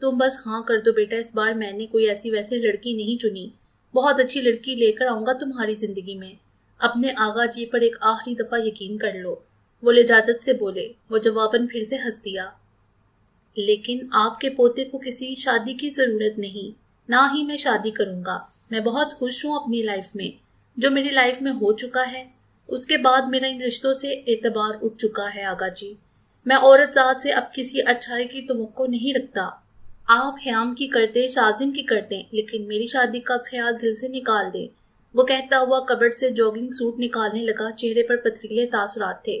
تم بس ہاں کر دو بیٹا، اس بار میں نے کوئی ایسی ویسی لڑکی نہیں چنی، بہت اچھی لڑکی لے کر آؤں گا تمہاری زندگی میں، اپنے آغا جی پر ایک آخری دفعہ یقین کر لو، وہ لجاجت سے بولے۔ وہ جواباً پھر سے ہنس دیا۔ لیکن آپ کے پوتے کو کسی شادی کی ضرورت نہیں، نہ ہی میں شادی کروں گا، میں بہت خوش ہوں اپنی لائف میں، جو میری لائف میں ہو چکا ہے، اس کے بعد میرا ان رشتوں سے اعتبار اٹھ چکا ہے آغا جی، میں عورت ذات سے اب کسی اچھائی کی توقع نہیں رکھتا، آپ حیام کی کرتے شازم کی کرتے، لیکن میری شادی کا خیال دل سے نکال دیں۔ وہ کہتا ہوا کبرٹ سے جوگنگ سوٹ نکالنے لگا، چہرے پر پتریلے تاثرات تھے۔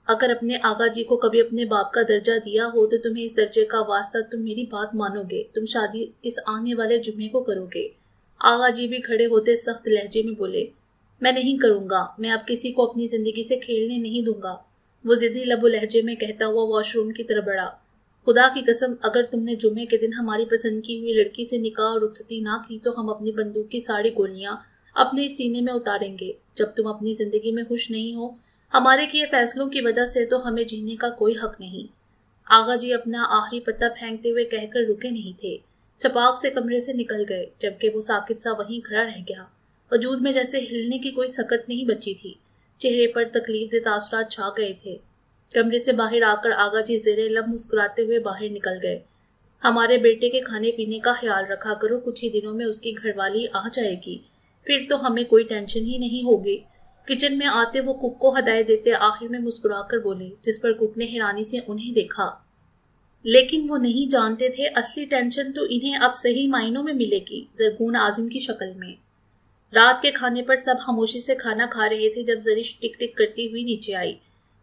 اگر اپنے آغا جی کو کبھی اپنے باپ کا درجہ دیا ہو تو تمہیں اس درجے کا واسطہ، تم میری بات مانو گے، تم شادی اس آنے والے جمعے کو کرو گے۔ آغا جی بھی کھڑے ہوتے سخت لہجے میں بولے، میں نہیں کروں گا، میں اب کسی کو اپنی زندگی سے کھیلنے نہیں دوں گا۔ وہ ضدی لب و لہجے میں کہتا ہوا واش روم کی طرف بڑھا۔ خدا کی قسم، اگر تم نے جمعے کے دن ہماری پسند کی ہوئی لڑکی سے نکاح اور رخصتی نہ کی تو ہم اپنی بندوق کی ساری گولیاں اپنے سینے میں اتاریں گے۔ جب تم اپنی زندگی میں خوش نہیں ہو ہمارے کیے فیصلوں کی وجہ سے تو ہمیں جینے کا کوئی حق نہیں۔ آغا جی اپنا آخری پتا پھینکتے ہوئے کہہ کر رکے نہیں تھے، چھپاک سے کمرے سے نکل گئے، جبکہ وہ ساکت سا وہیں کھڑا رہ گیا۔ وجود میں جیسے ہلنے کی کوئی سکت نہیں بچی تھی، چہرے پر تکلیف دہ تاثرات چھا گئے تھے۔ کمرے سے باہر آ کر آغا جی زیر لب مسکراتے ہوئے باہر نکل گئے۔ ہمارے بیٹے کے کھانے پینے کا خیال رکھا کرو، کچھ ہی دنوں میں اس کی گھر والی آ جائے گی، پھر تو ہمیں کوئی ٹینشن ہی نہیں ہوگی۔ کچن میں آتے وہ کک کو ہدایت دیتے آخر میں مسکرا کر بولے، جس پر کک نے حیرانی سے انہیں دیکھا۔ لیکن وہ نہیں جانتے تھے اصلی ٹینشن تو انہیں اب صحیح معنوں میں ملے گی، زرگون اعظم کی شکل میں۔ رات کے کھانے پر سب خاموشی سے کھانا کھا رہے تھے جب زرش ٹک ٹک کرتی ہوئی نیچے آئی۔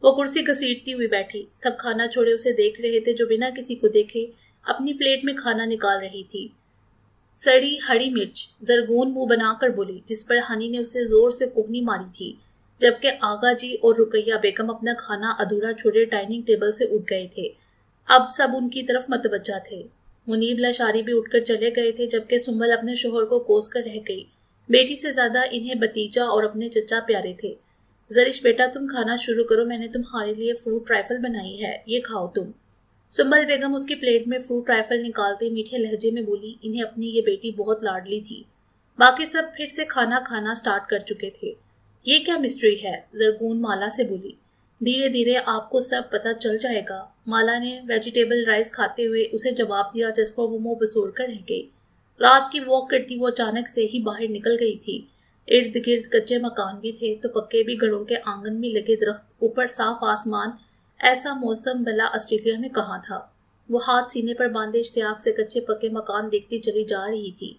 وہ کرسی گھسیٹتی ہوئی بیٹھی، سب کھانا چھوڑے اسے دیکھ رہے تھے جو بنا کسی کو دیکھے اپنی پلیٹ میں کھانا نکال رہی تھی۔ سڑی ہری مرچ، زرگون منہ بنا کر بولی، جس پر ہنی نے اسے زور سے کوہنی ماری تھی، جبکہ آغا جی اور رقیہ بیگم اپنا کھانا ادھورا چھوڑے ڈائننگ ٹیبل سے اٹھ گئے تھے۔ اب سب ان کی طرف متوجہ تھے۔ منیب لاشاری بھی اٹھ کر چلے گئے تھے، جبکہ سنبل اپنے شوہر کو کوس کر رہ گئی۔ بیٹی سے زیادہ انہیں بھتیجا اور اپنے چچا پیارے تھے۔ زرش بیٹا تم کھانا شروع کرو، میں نے تمہارے لیے فروٹ رائفل بنائی ہے، یہ کھاؤ تم۔ سنبل بیگم اس کی پلیٹ میں فروٹ رائفل نکالتے میٹھے لہجے میں بولی، انہیں اپنی یہ بیٹی بہت لاڈلی تھی۔ باقی سب پھر سے کھانا کھانا سٹارٹ کر چکے تھے۔ یہ کیا مسٹری ہے؟ زرگون مالا سے بولی۔ دھیرے دھیرے آپ کو سب پتہ چل جائے گا، مالا نے ویجیٹیبل رائس کھاتے ہوئے اسے جواب دیا، جس پر وہ منہ بسوڑ کر رہ گئی۔ رات کی واک کرتی وہ اچانک سے ہی باہر نکل گئی تھی۔ ارد گرد کچے مکان بھی تھے تو پکے بھی گھروں کے آنگن میں لگے درخت، اوپر صاف آسمان، ایسا موسم بلا آسٹریلیا میں کہاں تھا؟ وہ ہاتھ سینے پر باندھے اشتیاق سے کچے پکے مکان دیکھتی چلی جا رہی تھی۔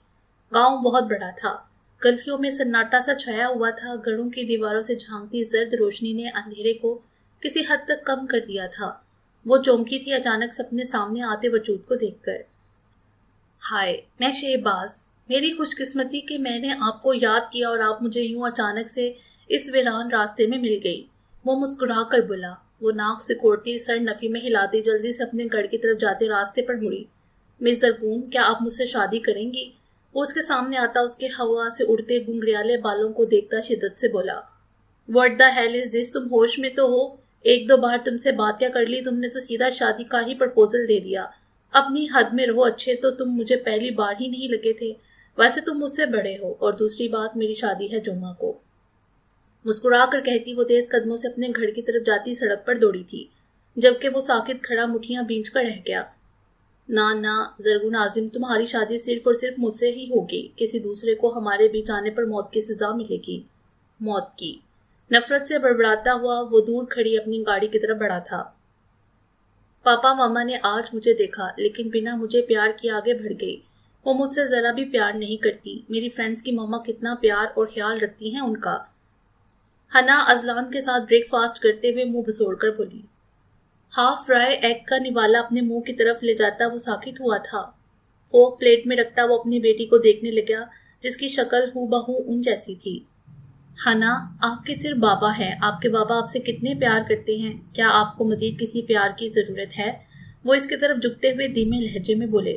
گاؤں بہت بڑا تھا، گلیوں میں سناٹا سا چھایا ہوا تھا، گھروں کی دیواروں سے جھانکتی زرد روشنی نے اندھیرے کو کسی حد تک کم کر دیا تھا۔ وہ چونکی تھی اچانک سے اپنے سامنے آتے وجود کو دیکھ کر۔ ہائے، میں شہباز، میری خوش قسمتی کہ میں نے آپ کو یاد کیا اور آپ مجھے یوں اچانک سے اس ویران راستے میں مل گئی۔ وہ مسکرا کر بولا۔ وہ ناک سکوڑتی سر نفی میں ہلاتی جلدی سے اپنے گھر کی طرف جاتے راستے پر مڑی۔ مس زرگون، کیا آپ مجھ سے شادی کریں گی؟ وہ اس کے سامنے آتا اس کے ہوا سے اڑتے گنگریالے بالوں کو دیکھتا شدت سے بولا۔ واٹ دا ہیل از دس؟ تم ہوش میں تو ہو؟ ایک دو بار تم سے باتیں کر لی، تم نے تو سیدھا شادی کا ہی پرپوزل دے دیا۔ اپنی حد میں رہو، اچھے تو تم مجھے پہلی بار ہی نہیں لگے تھے، ویسے تم مجھ سے بڑے ہو، اور دوسری بات میری شادی ہے جمعہ کو۔ مسکرا کر کہتی وہ تیز قدموں سے اپنے گھر کی طرف جاتی سڑک پر دوڑی تھی، جبکہ وہ ساکت کھڑا مٹھیاں بھینچ کر رہ گیا۔ نہ زرگون اعظم، تمہاری شادی صرف اور صرف مجھ سے ہی ہوگی، کسی دوسرے کو ہمارے بیچ آنے پر موت کی سزا ملے گی۔ موت کی؟ نفرت سے بڑبڑاتا ہوا وہ دور کھڑی اپنی گاڑی کی طرف بڑھا تھا۔ پاپا ماما نے آج مجھے دیکھا، لیکن بنا مجھے پیار کیے آگے بڑھ گئی۔ وہ مجھ سے ذرا بھی پیار نہیں کرتی۔ میری فرینڈز کی ماما کتنا پیار اور خیال رکھتی ہیں ان کا۔ حنا ازلان کے ساتھ بریک فاسٹ کرتے ہوئے منہ بسوڑ کر بولی۔ ہاف فرائے ایگ کا نوالا اپنے منہ کی طرف لے جاتا وہ ساکت ہوا تھا۔ فورک پلیٹ میں رکھتا وہ اپنی بیٹی کو دیکھنے لگا، جس کی شکل ہو بہو ان جیسی تھی۔ حنا، آپ کے صرف بابا ہیں، آپ کے بابا آپ سے کتنے پیار کرتے ہیں، کیا آپ کو مزید کسی پیار کی ضرورت ہے؟ وہ اس کی طرف جھکتے ہوئے دھیمے لہجے میں بولے۔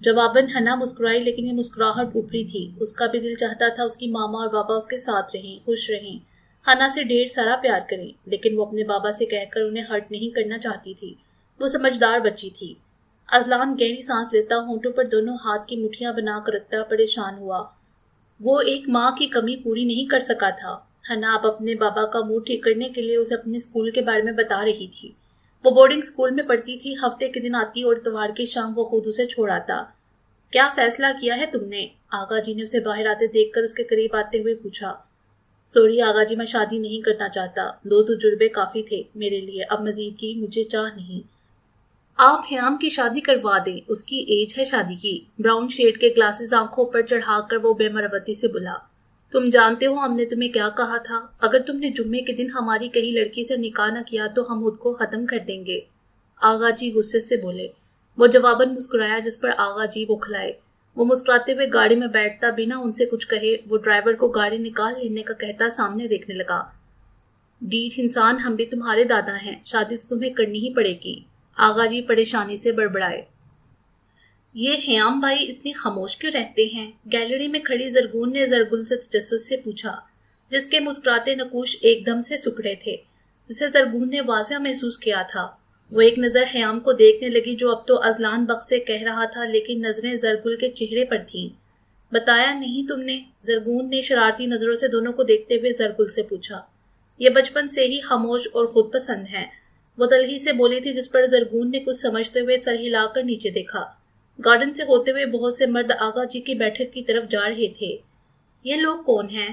جواباً حنا مسکرائی، لیکن یہ مسکراہٹ اوپری تھی۔ اس کا بھی دل چاہتا تھا اس کی ماما اور بابا اس کے ساتھ رہیں، خوش رہیں، حنا سے ڈھیر سارا پیار کریں، لیکن وہ اپنے بابا سے کہہ کر انہیں ہرٹ نہیں کرنا چاہتی تھی۔ وہ سمجھدار بچی تھی۔ ازلان گہری سانس لیتا ہونٹوں پر دونوں ہاتھ کی مٹھیاں بنا کر رکھتا پریشان ہوا۔ وہ ایک ماں کی کمی پوری نہیں کر سکا تھا۔ حنا اب اپنے بابا کا موڈ ٹھیک کرنے کے لیے اسے اپنے اسکول کے بارے میں بتا رہی تھی۔ وہ بورڈنگ اسکول میں پڑھتی تھی، ہفتے کے دن آتی اور اتوار کی شام وہ خود اسے چھوڑ آتا۔ کیا فیصلہ کیا ہے تم نے؟ آغا جی نے اسے باہر آتے دیکھ کر اس کے قریب آتے ہوئے پوچھا۔ سوری آغا جی، میں شادی نہیں کرنا چاہتا، 2 تجربے کافی تھے میرے لیے، اب مزید کی مجھے چاہ نہیں۔ آپ حیام کی شادی کروا دیں، اس کی ایج ہے شادی کی۔ براؤن شیڈ کے گلاسز آنکھوں پر چڑھا کر وہ بے مربتی سے بولا۔ تم جانتے ہو ہم نے تمہیں کیا کہا تھا؟ اگر تم نے جمعے کے دن ہماری کہیں لڑکی سے نکاح نہ کیا تو ہم خود کو ختم کر دیں گے، آغا جی غصے سے بولے۔ وہ جواباً مسکرایا، جس پر آغا جی بوکھلائے۔ وہ مسکراتے ہوئے گاڑی میں بیٹھتا، بنا ان سے کچھ کہے وہ ڈرائیور کو گاڑی نکال لینے کا کہتا سامنے دیکھنے لگا۔ ڈیٹھ انسان، ہم بھی تمہارے دادا ہیں، شادی تو تمہیں کرنی ہی پڑے گی، آغا جی پریشانی سے بڑبڑائے۔ یہ حیام بھائی اتنے خاموش کیوں رہتے ہیں؟ گیلری میں کھڑی زرگون نے زرگل سے تجسس سے پوچھا، جس کے مسکراتے نقوش ایک دم سے سکڑے تھے، جسے زرگون نے واضح محسوس کیا تھا۔ وہ ایک نظر حیام کو دیکھنے لگی، جو اب تو ازلان بخت سے کہہ رہا تھا، لیکن نظریں زرگل کے چہرے پر تھیں۔ بتایا نہیں تم نے؟ زرگون نے شرارتی نظروں سے دونوں کو دیکھتے ہوئے زرگل سے پوچھا۔ یہ بچپن سے ہی خاموش اور خود پسند ہے، وہ تلخی سے بولی تھی، جس پر زرگون نے کچھ سمجھتے ہوئے سر ہلا کر نیچے دیکھا۔ گارڈن سے ہوتے ہوئے بہت سے مرد آغا جی کی بیٹھک کی طرف جا رہے تھے۔ یہ لوگ کون ہیں؟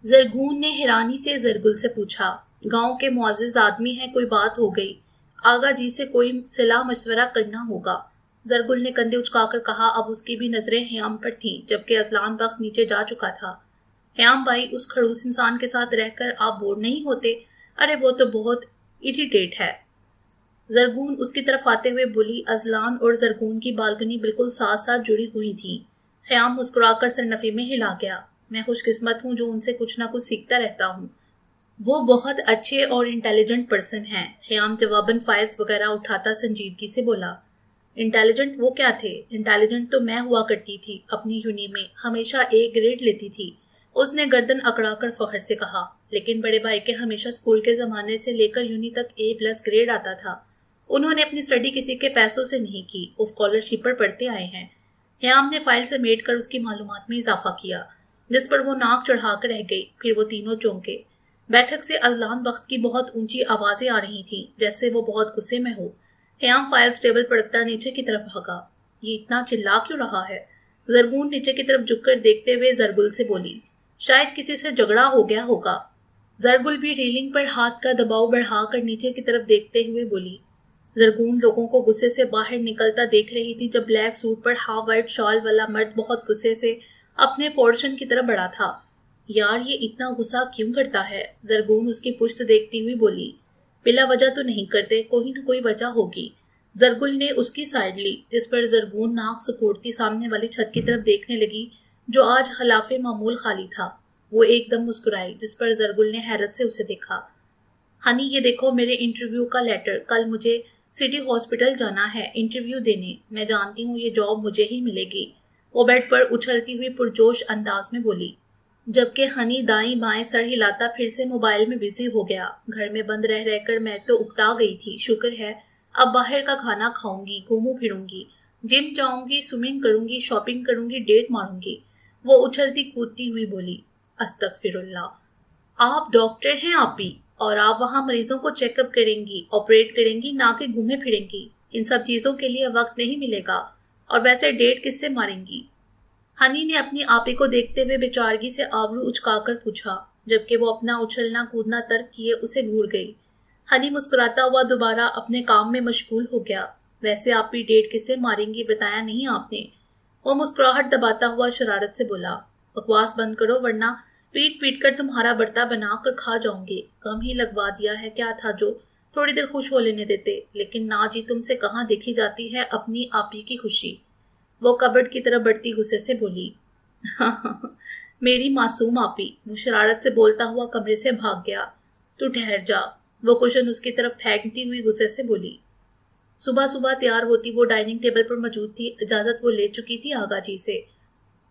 زرگون نے حیرانی سے زرگل سے پوچھا۔ گاؤں کے معزز آدمی ہیں، کوئی بات ہو گئی، آغا جی سے کوئی صلاح مشورہ کرنا ہوگا، زرگل نے کندھے اچکا کر کہا۔ اب اس کی بھی نظریں حیام پر تھیں، جبکہ ازلان بخت نیچے جا چکا تھا۔ حیام بھائی، اس کھڑوس انسان کے ساتھ رہ کر آپ بور نہیں ہوتے؟ ارے وہ تو بہت اریٹیٹ ہے، زرگون اس کی طرف آتے ہوئے بولی۔ ازلان اور زرگون کی بالکنی بالکل ساتھ ساتھ جڑی ہوئی تھی۔ حیام مسکرا کر سر نفی میں ہلا گیا۔ میں خوش قسمت ہوں جو ان سے کچھ نہ کچھ سیکھتا رہتا ہوں، وہ بہت اچھے اور انٹیلیجنٹ پرسن ہیں، حیام جواباً فائلز وغیرہ اٹھاتا سنجیدگی سے بولا۔ انٹیلیجنٹ وہ کیا تھے؟ انٹیلیجنٹ تو میں ہوا کرتی تھی، اپنی یونی میں ہمیشہ A گریڈ لیتی تھی، اس نے گردن اکڑا کر فخر سے کہا۔ لیکن بڑے بھائی کے ہمیشہ اسکول کے زمانے سے لے کر یونی تک A+ گریڈ آتا تھا، انہوں نے اپنی اسٹڈی کسی کے پیسوں سے نہیں کی، وہ اسکالرشپ پر پڑھتے آئے ہیں۔ حیام نے فائل سمیٹ کر اس کی معلومات میں اضافہ کیا، جس پر وہ ناک چڑھا کر رہ گئی۔ پھر وہ تینوں چونکے۔ بیٹھک سے ازلان بخت کی بہت اونچی آوازیں آ رہی تھیں، جیسے وہ بہت غصے میں ہو۔ حیام فائلز ٹیبل پر رکھتا نیچے کی طرف بھاگا۔ یہ اتنا چلا کیوں رہا ہے؟ زرگون نیچے کی طرف جھک کر دیکھتے ہوئے زرگل سے بولی۔ شاید کسی سے جھگڑا ہو گیا ہوگا۔ زرگل بھی ریلنگ پر ہاتھ کا دباؤ بڑھا کر نیچے کی طرف دیکھتے ہوئے بولی۔ زرگون لوگوں کو غصے سے باہر نکلتا دیکھ رہی تھی جب بلیک سوٹ پر ہاف وائٹ شال والا مرد بہت غصے سے اپنے پورشن کی طرف بڑھا تھا۔ یار یہ اتنا غصہ کیوں کرتا ہے؟ زرگون اس کی پشت دیکھتی ہوئی بولی۔ بلا وجہ تو نہیں کرتے، کوئی نہ کوئی وجہ ہوگی۔ زرگل نے اس کی سائیڈ لی، جس پر زرگون ناک سکوڑتی سامنے والی چھت کی طرف دیکھنے لگی، جو آج خلاف معمول خالی تھا۔ وہ ایک دم مسکرائی، جس پر زرگل نے حیرت سے اسے دیکھا۔ ہنی یہ دیکھو میرے انٹرویو کا لیٹر، کل مجھے سٹی ہاسپٹل جانا ہے انٹرویو دینے، میں جانتی ہوں یہ جاب مجھے ہی ملے گی، وہ بیڈ پر اچھلتی ہوئی پرجوش انداز میں بولی، جبکہ ہنی دائیں بائیں سر ہلاتا پھر سے موبائل میں بزی ہو گیا۔ گھر میں بند رہ رہ کر میں تو اکتا گئی تھی، شکر ہے اب باہر کا کھانا کھاؤں گی، گھوموں پھروں گی، جم جاؤں گی، سوئمنگ کروں گی، شاپنگ کروں گی، ڈیٹ ماروں گی، وہ اچھلتی کودتی ہوئی بولی۔ استغفر اللہ، آپ ڈاکٹر ہیں آپی، اور آپ وہاں مریضوں کو چیک اپ کریں گی، آپریٹ کریں گی، نہ کہ گھومے پھریں گی، ان سب چیزوں کے لیے وقت نہیں ملے گا، اور ویسے ڈیٹ کس سے ماریں گی؟ ہنی نے اپنی آپی کو دیکھتے ہوئے بیچارگی سے آبرو اچکا کر پوچھا، جبکہ وہ اپنا اچھلنا کودنا ترک کیے اسے گھور گئی۔ ہنی مسکراتا ہوا دوبارہ اپنے کام میں مشغول ہو گیا۔ ویسے آپی ڈیٹ کس سے ماریں گی بتایا نہیں آپ نے؟ وہ مسکراہٹ دباتا ہوا شرارت سے بولا۔ بکواس بند کرو ورنہ پیٹ پیٹ کر تمہارا برتا بنا کر کھا جاؤں گے، کم ہی لگوا دیا ہے کیا تھا جو تھوڑی دیر خوش ہو لینے دیتے، لیکن نا جی تم سے کہاں دیکھی جاتی ہے اپنی آپی کی خوشی، وہ کبڈ کی طرف بڑھتی غصے سے بولی۔ میری معصوم آپی، وہ شرارت سے بولتا ہوا کمرے سے بھاگ گیا۔ تو ٹھہر جا، وہ کشن اس کی طرف پھینکتی ہوئی غصے سے بولی۔ صبح صبح تیار ہوتی وہ ڈائننگ ٹیبل پر موجود تھی، اجازت وہ لے چکی تھی آغا جی سے۔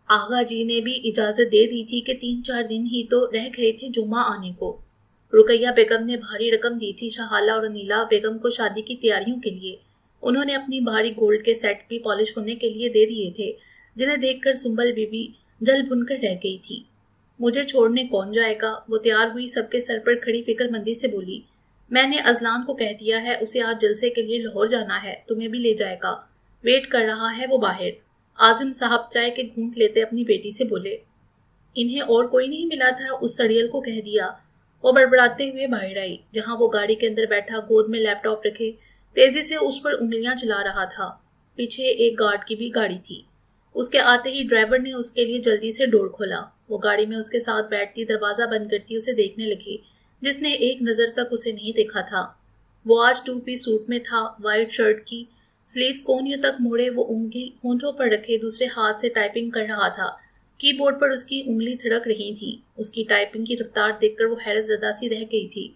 آغا جی نے بھی اجازت دے دی تھی کہ 3-4 دن ہی تو رہ گئے تھے جمعہ آنے کو۔ رقیہ بیگم نے بھاری رقم دی تھی شاہالہ اور انیلا بیگم کو شادی کی تیاریوں کے لیے، انہوں نے اپنی بھاری گولڈ کے سیٹ بھی پالش ہونے کے لیے دے دیے تھے، جنہیں دیکھ کر سنبل بی بی جل بھن کر رہ گئی تھی۔ مجھے چھوڑنے کون جائے گا؟ وہ تیار ہوئی سب کے سر پر کھڑی فکر مندی سے بولی۔ میں نے ازلان کو کہہ دیا ہے، اسے آج جلسے کے لیے لاہور جانا ہے، تمہیں بھی لے جائے گا، ویٹ کر رہا ہے وہ باہر۔ عازم صاحب چائے کے گھونٹ لیتے اپنی بیٹی سے بولے۔ انہیں اور کوئی نہیں ملا تھا، اس سڑیل کو کہہ دیا۔ وہ بڑبڑاتے ہوئے باہر آئی، جہاں وہ گاڑی کے اندر بیٹھا گود میں لیپ ٹاپ رکھے تیزی سے اس پر انگلیاں چلا رہا تھا۔ پیچھے ایک گارڈ کی بھی گاڑی تھی۔ اس کے آتے ہی ڈرائیور نے اس کے لیے جلدی سے ڈور کھولا۔ وہ گاڑی میں اس کے ساتھ بیٹھتی دروازہ بند کرتی اسے دیکھنے لگی، جس نے ایک نظر تک اسے نہیں دیکھا تھا۔ وہ آج 2 پیس سوٹ میں تھا، وائٹ شرٹ کی سلیوز کونیوں تک موڑے، وہ انگلی ہونٹوں پر رکھے دوسرے ہاتھ سے ٹائپنگ کر رہا تھا۔ کی بورڈ پر اس کی انگلی تھڑک رہی تھی۔ اس کی ٹائپنگ کی رفتار دیکھ کر وہ حیرت زدہ سی رہ گئی تھی۔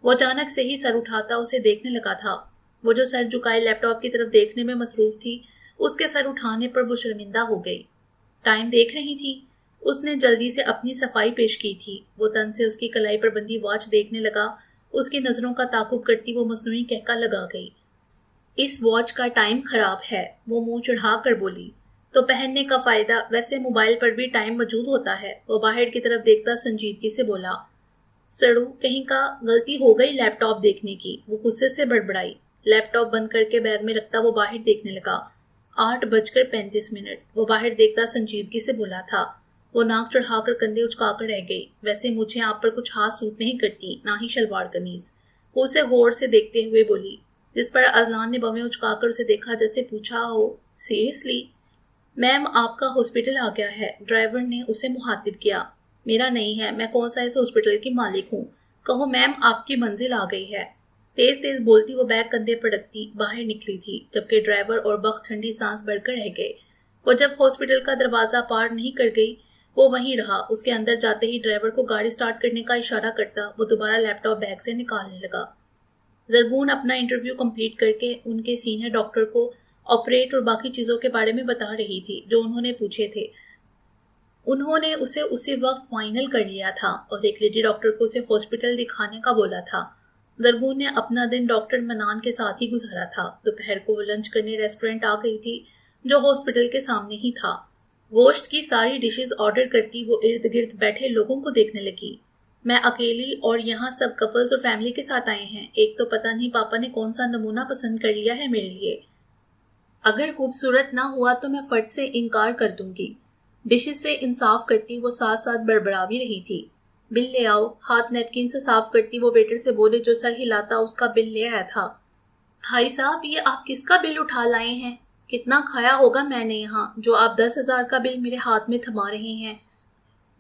وہ اچانک سے ہی سر اٹھاتا اسے دیکھنے لگا تھا۔ وہ جو سر جھکائے لیپ ٹاپ کی طرف دیکھنے میں مصروف تھی، اس کے سر اٹھانے پر وہ شرمندہ ہو گئی۔ ٹائم دیکھ رہی تھی؟ اس نے جلدی سے اپنی صفائی پیش کی تھی۔ وہ تن سے اس کی کلائی پر بندھی واچ دیکھنے لگا۔ اس کی نظروں کا تعاقب کرتی وہ مصنوعی کہکا لگا گئی۔ اس واچ کا ٹائم خراب ہے، وہ منہ چڑھا کر بولی۔ تو پہننے کا فائدہ، ویسے موبائل پر بھی ٹائم موجود ہوتا ہے۔ وہ باہر کی طرف دیکھتا سنجیدگی سے بولا۔ سڑو کہیں کا، غلطی ہو گئی لیپ ٹاپ دیکھنے کی، وہ غصے سے بڑبڑائی۔ لیپ ٹاپ بند کر کے بیگ میں رکھتا وہ باہر دیکھنے لگا۔ 8:35۔ وہ باہر دیکھتا سنجیدگی سے بولا تھا۔ وہ ناک چڑھا کر کندھے اچکا کر رہ گئی۔ ویسے مجھے آپ پر کچھ خاص سوٹ نہیں کرتی، نہ ہی شلوار قمیض، وہ اسے غور سے دیکھتے ہوئے بولی، جس پر ازلان نے بویں اچکا کر اسے دیکھا جیسے پوچھا ہو، سیریسلی؟ میم آپ کا ہاسپٹل آ گیا ہے، ڈرائیور نے اسے مخاطب کیا۔ میرا نہیں ہے، میں کون سا اس ہاسپٹل کی مالک ہوں؟ کہو میم آپ کی منزل آ گئی ہے۔ تیز تیز بولتی وہ بیگ کندھے پر رکھتی باہر نکلی تھی، جبکہ ڈرائیور اور بخت ٹھنڈی سانس بھر کر رہ گئے۔ وہ جب ہاسپٹل کا دروازہ پار نہیں کر گئی، وہ وہیں رہا۔ اس کے اندر جاتے ہی ڈرائیور کو گاڑی سٹارٹ کرنے کا اشارہ کرتا وہ دوبارہ لیپ ٹاپ بیگ سے نکالنے لگا۔ زرگون اپنا انٹرویو کمپلیٹ کر کے ان کے سینئر ڈاکٹر کو آپریٹ اور باقی چیزوں کے بارے میں بتا رہی تھی جو انہوں نے پوچھے تھے۔ انہوں نے اسے اسی وقت فائنل کر لیا تھا اور ایک لیڈی ڈاکٹر کو اسے ہاسپٹل دکھانے کا بولا تھا۔ زرگون نے اپنا دن ڈاکٹر منان کے ساتھ ہی گزارا تھا۔ دوپہر کو وہ لنچ کرنے ریسٹورنٹ آ گئی تھی جو ہاسپٹل کے سامنے ہی تھا۔ گوشت کی ساری ڈشز آرڈر کرتی وہ ارد گرد بیٹھے لوگوں کو دیکھنے لگی۔ میں اکیلی اور یہاں سب کپلز اور فیملی کے ساتھ آئے ہیں۔ ایک تو پتہ نہیں پاپا نے کون سا نمونہ پسند کر لیا ہے میرے لیے۔ اگر خوبصورت نہ ہوا تو میں فٹ سے انکار کر دوں گی۔ ڈشز سے انصاف کرتی وہ ساتھ ساتھ بڑبڑا بھی رہی تھی۔ بل لے آؤ، ہاتھ نیپکن سے صاف کرتی وہ ویٹر سے بولے جو سر ہلاتا اس کا بل لے آیا تھا۔ بھائی صاحب یہ آپ کس کا بل اٹھا لائے ہیں؟ کتنا کھایا ہوگا میں نے یہاں جو آپ 10,000 کا بل میرے ہاتھ میں تھما رہے ہیں؟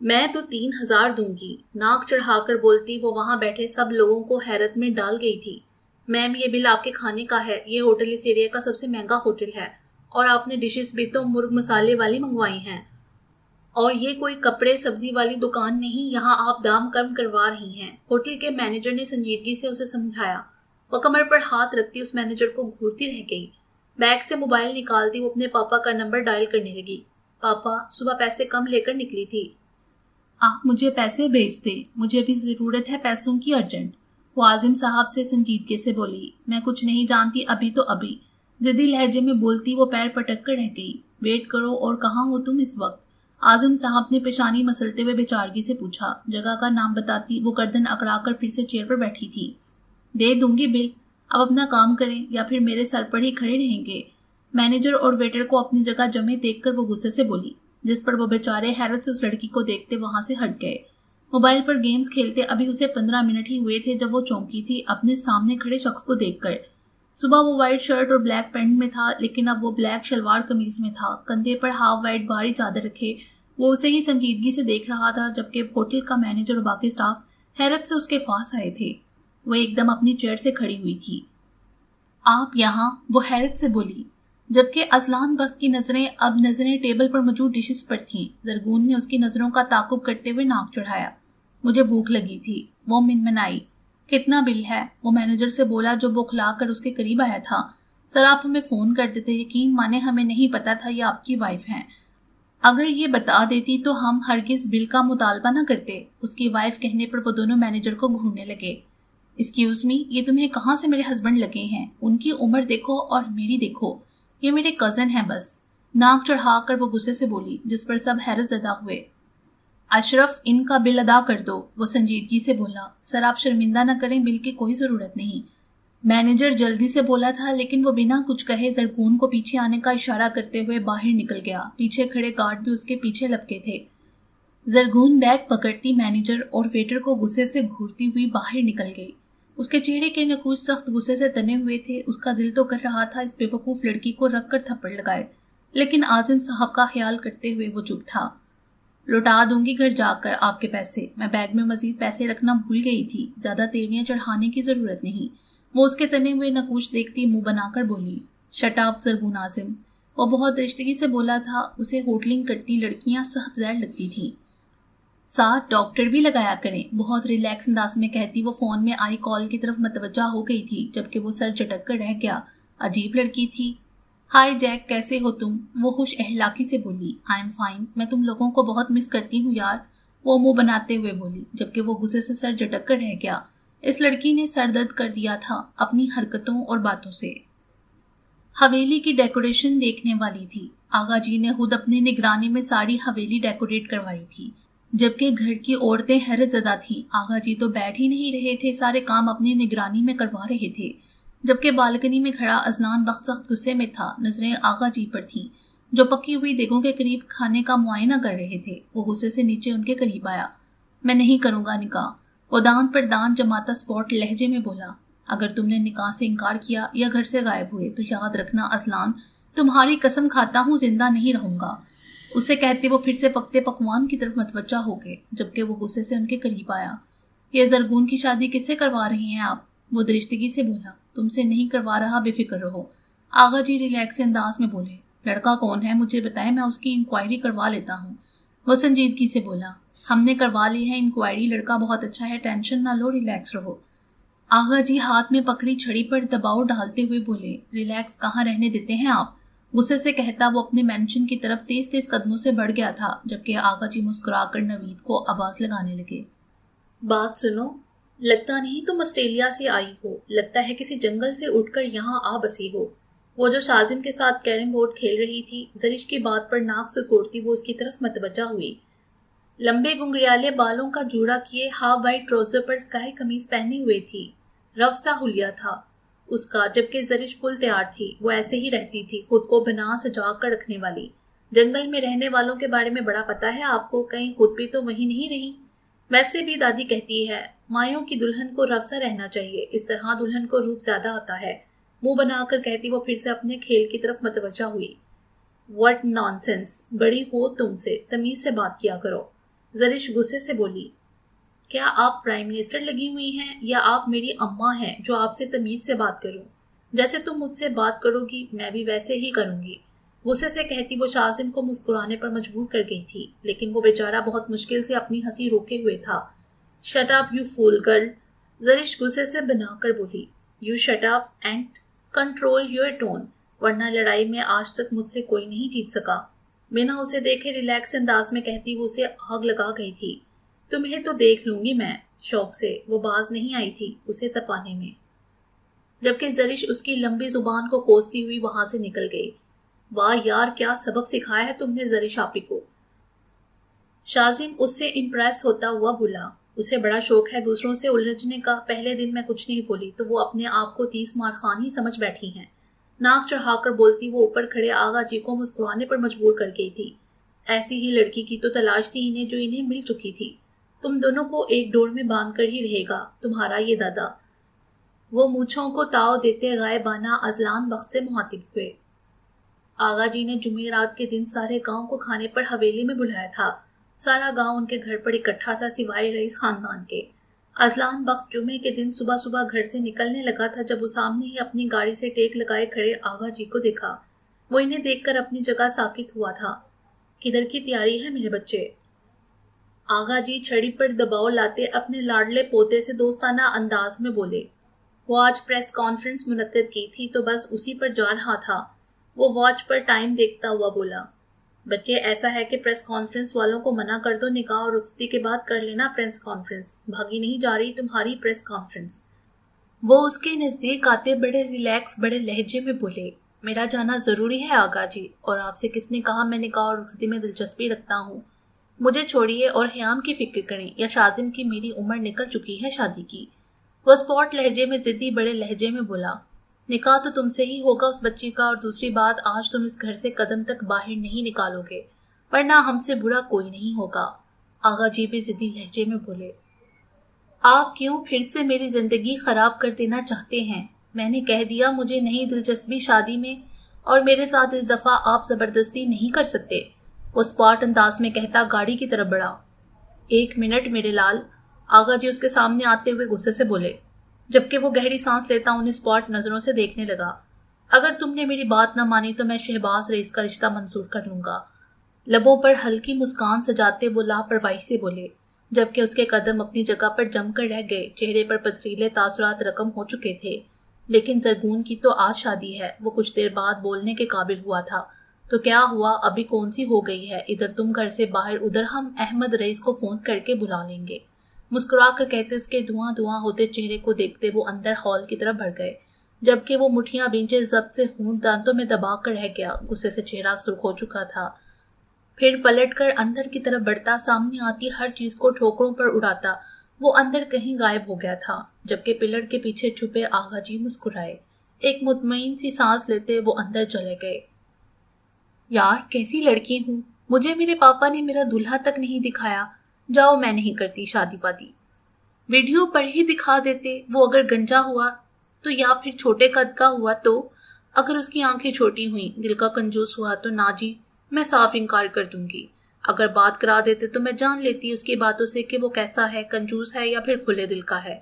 میں تو 3,000 دوں گی، ناک چڑھا کر بولتی وہ وہاں بیٹھے سب لوگوں کو حیرت میں ڈال گئی تھی۔ میم یہ بل آپ کے کھانے کا ہے، یہ ہوٹل اس ایریا کا سب سے مہنگا ہوٹل ہے اور آپ نے ڈشز بھی تو مرغ مسالے والی منگوائی ہیں، اور یہ کوئی کپڑے سبزی والی دکان نہیں، یہاں آپ دام کم کروا رہی ہیں۔ ہوٹل کے مینیجر نے سنجیدگی سے اسے سمجھایا۔ وہ کمر پر ہاتھ رکھتی اس مینیجر کو گھورتی رہ گئی۔ بیگ سے موبائل نکالتی وہ اپنے پاپا کا نمبر ڈائل کرنے لگی۔ پاپا صبح پیسے کم لے کر نکلی تھی، آپ مجھے پیسے بھیج دیں، مجھے بھی ضرورت ہے پیسوں کی ارجنٹ۔ وہ عازم صاحب سے سنجیدگی سے بولی۔ میں کچھ نہیں جانتی، ابھی تو ابھی، ضدی لہجے میں بولتی وہ پیر پٹک کر رہ گئی۔ ویٹ کرو، اور کہاں ہو تم اس وقت؟ عازم صاحب نے پیشانی مسلتے ہوئے بیچارگی سے پوچھا۔ جگہ کا نام بتاتی وہ گردن اکڑا کر پھر سے چیئر پر بیٹھی تھی۔ دے دوں گی بل، اب اپنا کام کریں یا پھر میرے سر پر ہی کھڑے رہیں گے۔ مینیجر اور ویٹر کو اپنی جگہ جمے دیکھ کر وہ غصے سے بولی، جس پر وہ بیچارے حیرت سے اس لڑکی کو دیکھتے وہاں سے ہٹ گئے۔ موبائل پر گیمز کھیلتے ابھی اسے 15 منٹ ہی ہوئے تھے جب وہ چونکی تھی اپنے سامنے کھڑے شخص کو دیکھ کر۔ صبح وہ وائٹ شرٹ اور بلیک پینٹ میں تھا، لیکن اب وہ بلیک شلوار قمیض میں تھا۔ کندھے پر ہاف وائٹ بھاری چادر رکھے وہ اسے ہی سنجیدگی سے دیکھ رہا تھا، جبکہ ہوٹل کا مینیجر اور باقی سٹاف حیرت سے اس کے پاس آئے تھے۔ وہ ایک دم اپنی چیئر سے کھڑی ہوئی تھی۔ آپ یہاں؟ وہ حیرت سے بولی، جبکہ ازلان بخت کی اب نظریں ٹیبل پر موجود ڈشز پر تھیں۔ زرگون نے اس کی نظروں کا تعاقب کرتے ہوئے ناک چڑھایا۔ مجھے بھوک لگی تھی، وہ منمنائی۔ کتنا بل ہے؟ وہ مینیجر سے بولا جو بوکھلا کر اس کے قریب آیا تھا۔ سر آپ ہمیں فون کر دیتے، یقین مانے ہمیں نہیں پتا تھا یہ آپ کی وائف ہیں۔ اگر یہ بتا دیتی تو ہم ہرگز بل کا مطالبہ نہ کرتے، اس کی وائف کہنے پر وہ دونوں مینیجر کو گھورنے لگے۔ ایکسکیوز می، یہ تمہیں کہاں سے میرے ہسبینڈ لگے ہیں؟ ان کی عمر دیکھو اور میری دیکھو، یہ میرے کزن ہیں بس، ناک چڑھا کر وہ غصے سے بولی، جس پر سب حیرت زدہ ہوئے۔ اشرف، ان کا بل ادا کر دو، وہ سنجیدگی سے بولا۔ سر آپ شرمندہ نہ کریں، بل کی کوئی ضرورت نہیں، مینیجر جلدی سے بولا تھا، لیکن وہ بنا کچھ کہے زرغون کو پیچھے آنے کا اشارہ کرتے ہوئے باہر نکل گیا۔ پیچھے کھڑے گارڈ بھی اس کے پیچھے لپکے تھے۔ زرغون بیگ پکڑتی مینیجر اور ویٹر کو غصے سے گھورتی ہوئی باہر نکل گئی۔ اس کے چہرے کے نقوش سخت غصے سے تنے ہوئے تھے۔ اس کا دل تو کر رہا تھا اس بے وقوف لڑکی کو رکھ کر تھپڑ لگائے، لیکن عازم صاحب کا خیال کرتے ہوئے وہ چپ تھا۔ لوٹا دوں گی گھر جا کر آپ کے پیسے، میں بیگ میں مزید پیسے رکھنا بھول گئی تھی، زیادہ تیڑیاں چڑھانے کی ضرورت نہیں، وہ اس کے تنے ہوئے نقوش دیکھتی منہ بنا کر بولی۔ شٹ اپ زرغون عازم، وہ بہت درستگی سے بولا تھا۔ اسے ہوٹلنگ کرتی لڑکیاں سخت زہر لگتی تھی۔ ساتھ ڈاکٹر بھی لگایا کریں، بہت ریلیکس انداز میں کہتی وہ فون میں آئی کال کی طرف متوجہ ہو گئی تھی، جبکہ وہ سر جھٹک کر رہ گیا۔ عجیب لڑکی تھی۔ ہائی جیک، کیسے ہو تم؟ وہ خوش اخلاقی سے بولی۔ آئی ایم فائن، میں تم لوگوں کو بہت مس کرتی ہوں یار، وہ منہ بناتے ہوئے بولی، جبکہ وہ غصے سے سر جھٹک کر رہ گیا۔ اس لڑکی نے سر درد کر دیا تھا اپنی حرکتوں اور باتوں سے۔ حویلی کی ڈیکوریشن دیکھنے والی تھی۔ آغا جی نے خود اپنی نگرانی میں ساری حویلی ڈیکوریٹ کروائی تھی، جبکہ گھر کی عورتیں حیرت زدہ تھیں۔ آغا جی تو بیٹھ ہی نہیں رہے تھے، سارے کام اپنی نگرانی میں کروا رہے تھے، جبکہ بالکنی میں کھڑا ازلان بخت سخت غصے میں تھا۔ نظریں آغا جی پر تھیں، جو پکی ہوئی دیگوں کے قریب کھانے کا معائنہ کر رہے تھے۔ وہ غصے سے نیچے ان کے قریب آیا۔ میں نہیں کروں گا نکاح، وہ دان پر دان جماتا سپورٹ لہجے میں بولا۔ اگر تم نے نکاح سے انکار کیا یا گھر سے غائب ہوئے تو یاد رکھنا ازلان، تمہاری قسم کھاتا ہوں زندہ نہیں رہوں گا۔ اسے کہتے وہ پھر سے پکتے پکوان کی طرف متوجہ ہو گئے، جبکہ وہ غصے سے ان کے قریب آیا۔ یہ زرغون کی شادی کس سے کروا رہی ہیں آپ؟ وہ درستگی سے بولا۔ تم سے نہیں کروا رہا، بے فکر رہو، آغا جی ریلیکس انداز میں بولے۔ لڑکا کون ہے مجھے بتائیں، میں اس کی انکوائری کروا لیتا ہوں، وہ سنجیدگی سے بولا۔ ہم نے کروا لی ہے انکوائری، لڑکا بہت اچھا ہے، ٹینشن نہ لو، ریلیکس رہو۔ آغا جی ہاتھ میں پکڑی چھڑی پر دباؤ ڈالتے ہوئے بولے۔ ریلیکس کہاں رہنے دیتے ہیں آپ؟ غصے سے کہتا وہ اپنے مینشن کی طرف تیز تیز قدموں سے بڑھ گیا تھا، جبکہ آغا جی مسکرا کر نوید کو آواز لگانے لگے۔ بات سنو، لگتا نہیں تم آسٹریلیا سے آئی ہو، لگتا ہے کسی جنگل سے اٹھ کر یہاں آ بسی ہو۔ وہ جو شازم کے ساتھ کیرم بورڈ کھیل رہی تھی، زرش کی بات پر ناک سکوڑتی وہ اس کی طرف متوجہ ہوئی۔ لمبے گنگریالے بالوں کا جوڑا کیے ہاف وائٹ ٹراؤزر پر اسکائی قمیض پہنے ہوئے تھی، رف سا حلیہ تھا اس کا، جبکہ زرش فل تیار تھی۔ وہ ایسے ہی رہتی تھی، خود کو بنا سجا کر رکھنے والی۔ جنگل میں رہنے والوں کے بارے میں بڑا پتا ہے آپ کو، کہیں خود بھی تو وہیں نہیں رہی؟ ویسے بھی دادی کہتی ہے مایوں کی دلہن کو رف سا رہنا چاہیے، اس طرح دلہن کو روپ زیادہ آتا ہے، منہ بنا کر کہتی وہ پھر سے اپنے کھیل کی طرف متوجہ ہوئی۔ واٹ نان سینس، بڑی ہو تم سے، تمیز سے بات کیا کرو، زرش غصے سے بولی۔ کیا آپ پرائم منسٹر لگی ہوئی ہیں یا آپ میری اماں ہیں جو آپ سے تمیز سے بات کروں؟ جیسے تم مجھ سے بات کرو گی میں بھی ویسے ہی کروں گی، غصے سے کہتی وہ شازم کو مسکرانے پر مجبور کر گئی تھی، لیکن وہ بیچارہ بہت مشکل سے اپنی ہنسی روکے ہوئے تھا۔ Shut up you fool girl, Zarish غصے سے بنا کر بولی۔ You shut up and control your tone, ورنہ لڑائی میں آج تک مجھ سے کوئی نہیں جیت سکا۔ بنا اسے دیکھے ریلیکس انداز میں کہتی وہ اسے آگ لگا گئی تھی۔ تمہیں تو دیکھ لوں گی میں، شوق سے وہ باز نہیں آئی تھی اسے تپانے میں، جبکہ زرش اس کی لمبی زبان کو کوستی ہوئی وہاں سے نکل گئی۔ واہ یار، کیا سبق سکھایا ہے تم نے زرش آپی کو، شازم اس سے امپریس ہوتا ہوا بولا۔ اسے بڑا شوق ہے دوسروں سے الجھنے کا، پہلے دن میں کچھ نہیں بولی تو وہ اپنے آپ کو 30 مار خان ہی سمجھ بیٹھی ہیں۔ ناک چڑھا کر بولتی وہ اوپر کھڑے آغا جی کو مسکرانے پر مجبور کر گئی تھی۔ ایسی ہی لڑکی کی تو تلاش تھی انہیں جو انہیں مل چکی تھی۔ تم دونوں کو ایک ڈور میں باندھ کر ہی رہے گا تمہارا یہ دادا، وہ مونچھوں کو تاؤ دیتے غائبانہ ازلان بخت سے مخاطب ہوئے۔ آغا جی نے جمعرات کے دن سارے گاؤں کو کھانے پر حویلی میں بلایا تھا، سارا گاؤں ان کے گھر پر اکٹھا تھا سوائے رئیس خاندان کے۔ ازلان بخت جمعے کے دن صبح صبح گھر سے نکلنے لگا تھا جب وہ سامنے ہی اپنی گاڑی سے ٹیک لگائے کھڑے آغا جی کو دیکھا۔ وہ انہیں دیکھ کر اپنی جگہ ساکت ہوا تھا۔ کدھر کی تیاری ہے میرے بچے؟ آغا جی چھڑی پر دباؤ لاتے اپنے لاڈلے پوتے سے دوستانہ انداز میں بولے۔ وہ آج پریس کانفرنس منعقد کی تھی تو بس اسی پر جا رہا تھا، وہ واچ پر ٹائم دیکھتا ہوا بولا۔ بچے ایسا ہے کہ پریس کانفرنس والوں کو منع کر دو، نکاح اور رخصتی کے بعد کر لینا پریس کانفرنس، بھاگی نہیں جا رہی تمہاری پریس کانفرنس، وہ اس کے نزدیک آتے بڑے ریلیکس بڑے لہجے میں بولے، میرا جانا ضروری ہے آغا جی، اور آپ سے کس نے کہا میں نکاح اور رخصتی میں دلچسپی رکھتا ہوں؟ مجھے چھوڑیے اور حیام کی فکر کریں، یا شازم کی میری عمر نکل چکی ہے شادی کی۔ وہ اسپاٹ لہجے میں ضدی بڑے لہجے میں بولا، نکاح تو تم سے ہی ہوگا اس بچی کا، اور دوسری بات آج تم اس گھر سے قدم تک باہر نہیں نکالو گے، ورنہ ہم سے برا کوئی نہیں ہوگا۔ آغا جی بھی ضدی لہجے میں بولے، آپ کیوں پھر سے میری زندگی خراب کر دینا چاہتے ہیں؟ میں نے کہہ دیا مجھے نہیں دلچسپی شادی میں، اور میرے ساتھ اس دفعہ آپ زبردستی نہیں کر سکتے۔ وہ اسپاٹ انداز میں کہتا گاڑی کی طرف بڑھا۔ ایک منٹ میرے لال، آغا جی اس کے سامنے آتے ہوئے غصے سے بولے، جبکہ وہ گہری سانس لیتا انہیں اسپاٹ نظروں سے دیکھنے لگا۔ اگر تم نے میری بات نہ مانی تو میں شہباز رئیس کا رشتہ منسوخ کر لوں گا۔ لبوں پر ہلکی مسکان سجاتے وہ لاپرواہی سے بولے، جبکہ اس کے قدم اپنی جگہ پر جم کر رہ گئے، چہرے پر پتریلے تاثرات رقم ہو چکے تھے۔ لیکن زرگون کی تو آج شادی ہے۔ وہ کچھ دیر بعد بولنے کے قابل ہوا تھا، تو کیا ہوا، ابھی کون سی ہو گئی ہے، ادھر تم گھر سے باہر، ادھر ہم احمد رئیس کو فون کر کے بلا لیں گے۔ مسکرا کر کہتے اس کے دھواں دھواں ہوتے چہرے کو دیکھتے وہ اندر ہال کی طرف بڑھ گئے، جبکہ وہ مٹھیاں بینچے ضبط سے ہونٹ دانتوں میں دبا کر رہ گیا، غصے سے چہرہ سرخ ہو چکا تھا۔ پھر پلٹ کر اندر کی طرف بڑھتا، سامنے آتی ہر چیز کو ٹھوکروں پر اڑاتا، وہ اندر کہیں غائب ہو گیا تھا، جبکہ پلڑ کے پیچھے چھپے آغا جی مسکرائے۔ ایک مطمئن سی سانس لیتے وہ اندر چلے گئے۔ یار کیسی لڑکی ہوں، مجھے میرے پاپا نے میرا دلہا تک نہیں دکھایا، جاؤ میں نہیں کرتی شادی پادی۔ ویڈیو پر ہی دکھا دیتے، وہ اگر گنجا ہوا تو، یا پھر چھوٹے قد کا ہوا تو، اگر اس کی آنکھیں چھوٹی ہوئیں، دل کا کنجوس ہوا تو نا جی، میں صاف انکار کر دوں گی۔ اگر بات کرا دیتے تو میں جان لیتی اس کی باتوں سے کہ وہ کیسا ہے، کنجوس ہے یا پھر کھلے دل کا ہے۔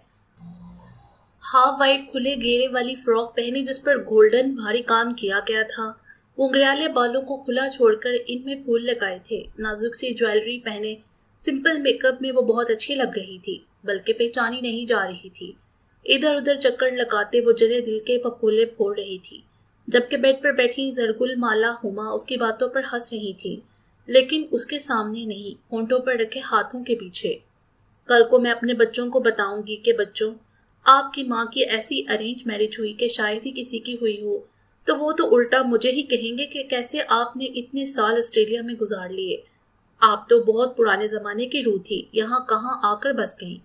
ہاف وائٹ کھلے گھیرے والی فراک پہنی جس پر گولڈن بھاری کام کیا گیا تھا، گھنگریالے بالوں کو کھلا چھوڑ کر ان میں پھول لگائے تھے، نازک سی جویلری پہنے سمپل میک اپ میں وہ بہت اچھی لگ رہی تھی، بلکہ پہچانی نہیں جا رہی تھی۔ ادھر ادھر چکر لگاتے وہ جلے دل کے پھپھولے پھوڑ رہی تھی، جبکہ بیڈ پر بیٹھی زرگل مالا ہما اس کی باتوں پر ہنس رہی تھی، لیکن اس کے سامنے نہیں، ہونٹوں پر رکھے ہاتھوں کے پیچھے۔ کل کو میں اپنے بچوں کو بتاؤں گی کہ بچوں، آپ کی ماں کی ایسی ارینج میرج ہوئی کہ شاید ہی کسی کی ہوئی ہو، تو وہ تو الٹا مجھے ہی کہیں گے کہ کیسے آپ نے اتنے سال آسٹریلیا میں گزار لیے، آپ تو بہت پرانے زمانے کی روح تھی، یہاں کہاں آ کر بس گئیں۔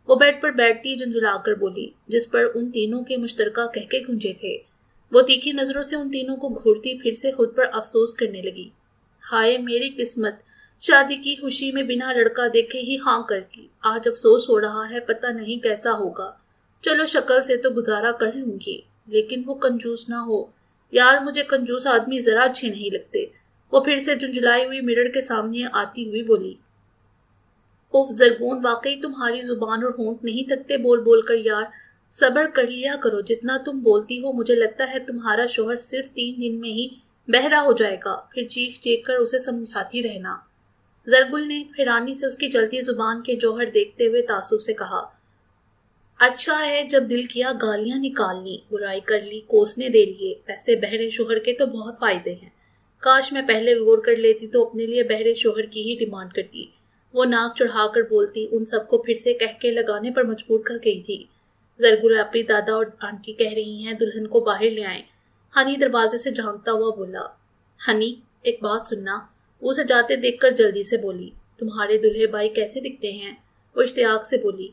وہ بیڈ پر بیٹھتی جھنجھلا کر بولی، جس پر ان تینوں کے مشترکہ کہکے گونجے تھے۔ وہ تیکھی نظروں سے ان تینوں کو گھورتی پھر سے خود پر افسوس کرنے لگی، ہائے میری قسمت، شادی کی خوشی میں بنا لڑکا دیکھے ہی ہاں کر دی، آج افسوس ہو رہا ہے، پتہ نہیں کیسا ہوگا۔ چلو شکل سے تو گزارا کر لوں گی، لیکن وہ کنجوس نہ ہو، یار مجھے کنجوس آدمی ذرا اچھے نہیں لگتے۔ وہ پھر سے جھنجھلائی ہوئی مرر کے سامنے آتی ہوئی بولی، اوف زرگون، واقعی تمہاری زبان اور ہونٹ نہیں تھکتے بول بول کر، یار صبر کر لیا کرو، جتنا تم بولتی ہو مجھے لگتا ہے تمہارا شوہر صرف 3 دن میں ہی بہرا ہو جائے گا، پھر چیخ چیخ کر اسے سمجھاتی رہنا۔ زرگل نے حیرانی سے اس کی چلتی زبان کے جوہر دیکھتے ہوئے تعصب سے کہا، اچھا ہے جب دل کیا گالیاں نکال لی، برائی کر لی، کوسنے دے لیے، ویسے بہرے شوہر کے تو بہت فائدے ہیں، کاش میں پہلے غور کر لیتی تو اپنے لیے بہرے شوہر کی ہی ڈیمانڈ کرتی۔ وہ ناک چڑھا کر بولتی، ان سب کو پھر سے کہہ کے لگانے پر مجبور کر گئی تھی۔ زرگل اپنی دادا اور آنٹی کہہ رہی ہیں دلہن کو باہر لے آئیں۔ ہنی دروازے سے جھانکتا ہوا بولا، ہنی ایک بات سننا۔ وہ اسے جاتے دیکھ کر جلدی سے بولی، تمہارے دلہے بھائی کیسے دکھتے ہیں؟ وہ اشتیاق سے بولی،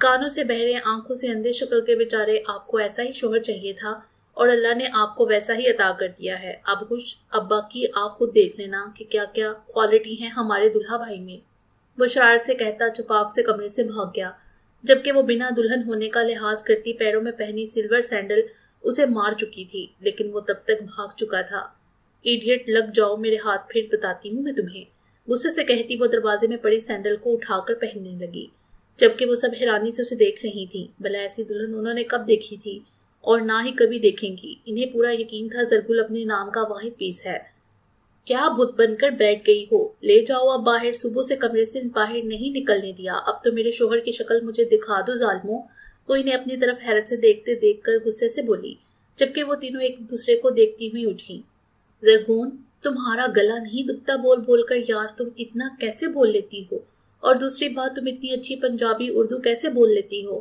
کانوں سے بہرے، آنکھوں سے اندھے شکل کے بیچارے، آپ کو ایسا ہی شوہر چاہیے تھا اور اللہ نے آپ کو ویسا ہی عطا کر دیا ہے۔ اب خوش ابا کی آپ خود دیکھ لینا کہ کیا کیا کوالٹی ہیں ہمارے دلہا بھائی میں۔ وہ شرارت سے کہتا چپاک سے کمرے سے بھاگ گیا، جبکہ وہ بنا دلہن ہونے کا لحاظ کرتی پیروں میں پہنی سلور سینڈل اسے مار چکی تھی، لیکن وہ تب تک بھاگ چکا تھا۔ ایڈیٹ، لگ جاؤ میرے ہاتھ، پھر بتاتی ہوں میں تمہیں، غصے سے کہتی وہ دروازے میں پڑی سینڈل کو اٹھا کر پہننے لگی، جبکہ وہ سب حیرانی سے اسے دیکھ رہی تھی۔ بھلا ایسی دلہن انہوں نے کب دیکھی تھی، اور نہ ہی کبھی دیکھیں گی۔ انہیں پورا یقین تھا زرگل اپنے نام کا واحد پیس ہے۔ کیا بت بن کر بیٹھ گئی ہو، لے جاؤ اب باہر، صبح سے کمرے سے باہر نہیں نکلنے دیا، اب تو میرے شوہر کی شکل مجھے دکھا دو ظالموں۔ وہ انہیں اپنی طرف حیرت سے دیکھتے دیکھ کر غصے سے بولی، جبکہ وہ تینوں ایک دوسرے کو دیکھتی ہوئی اٹھی۔ زرگون، تمہارا گلا نہیں دکھتا بول بول کر، یار تم اتنا کیسے بول لیتی ہو، اور دوسری بات تم اتنی اچھی پنجابی اردو کیسے بول لیتی ہو؟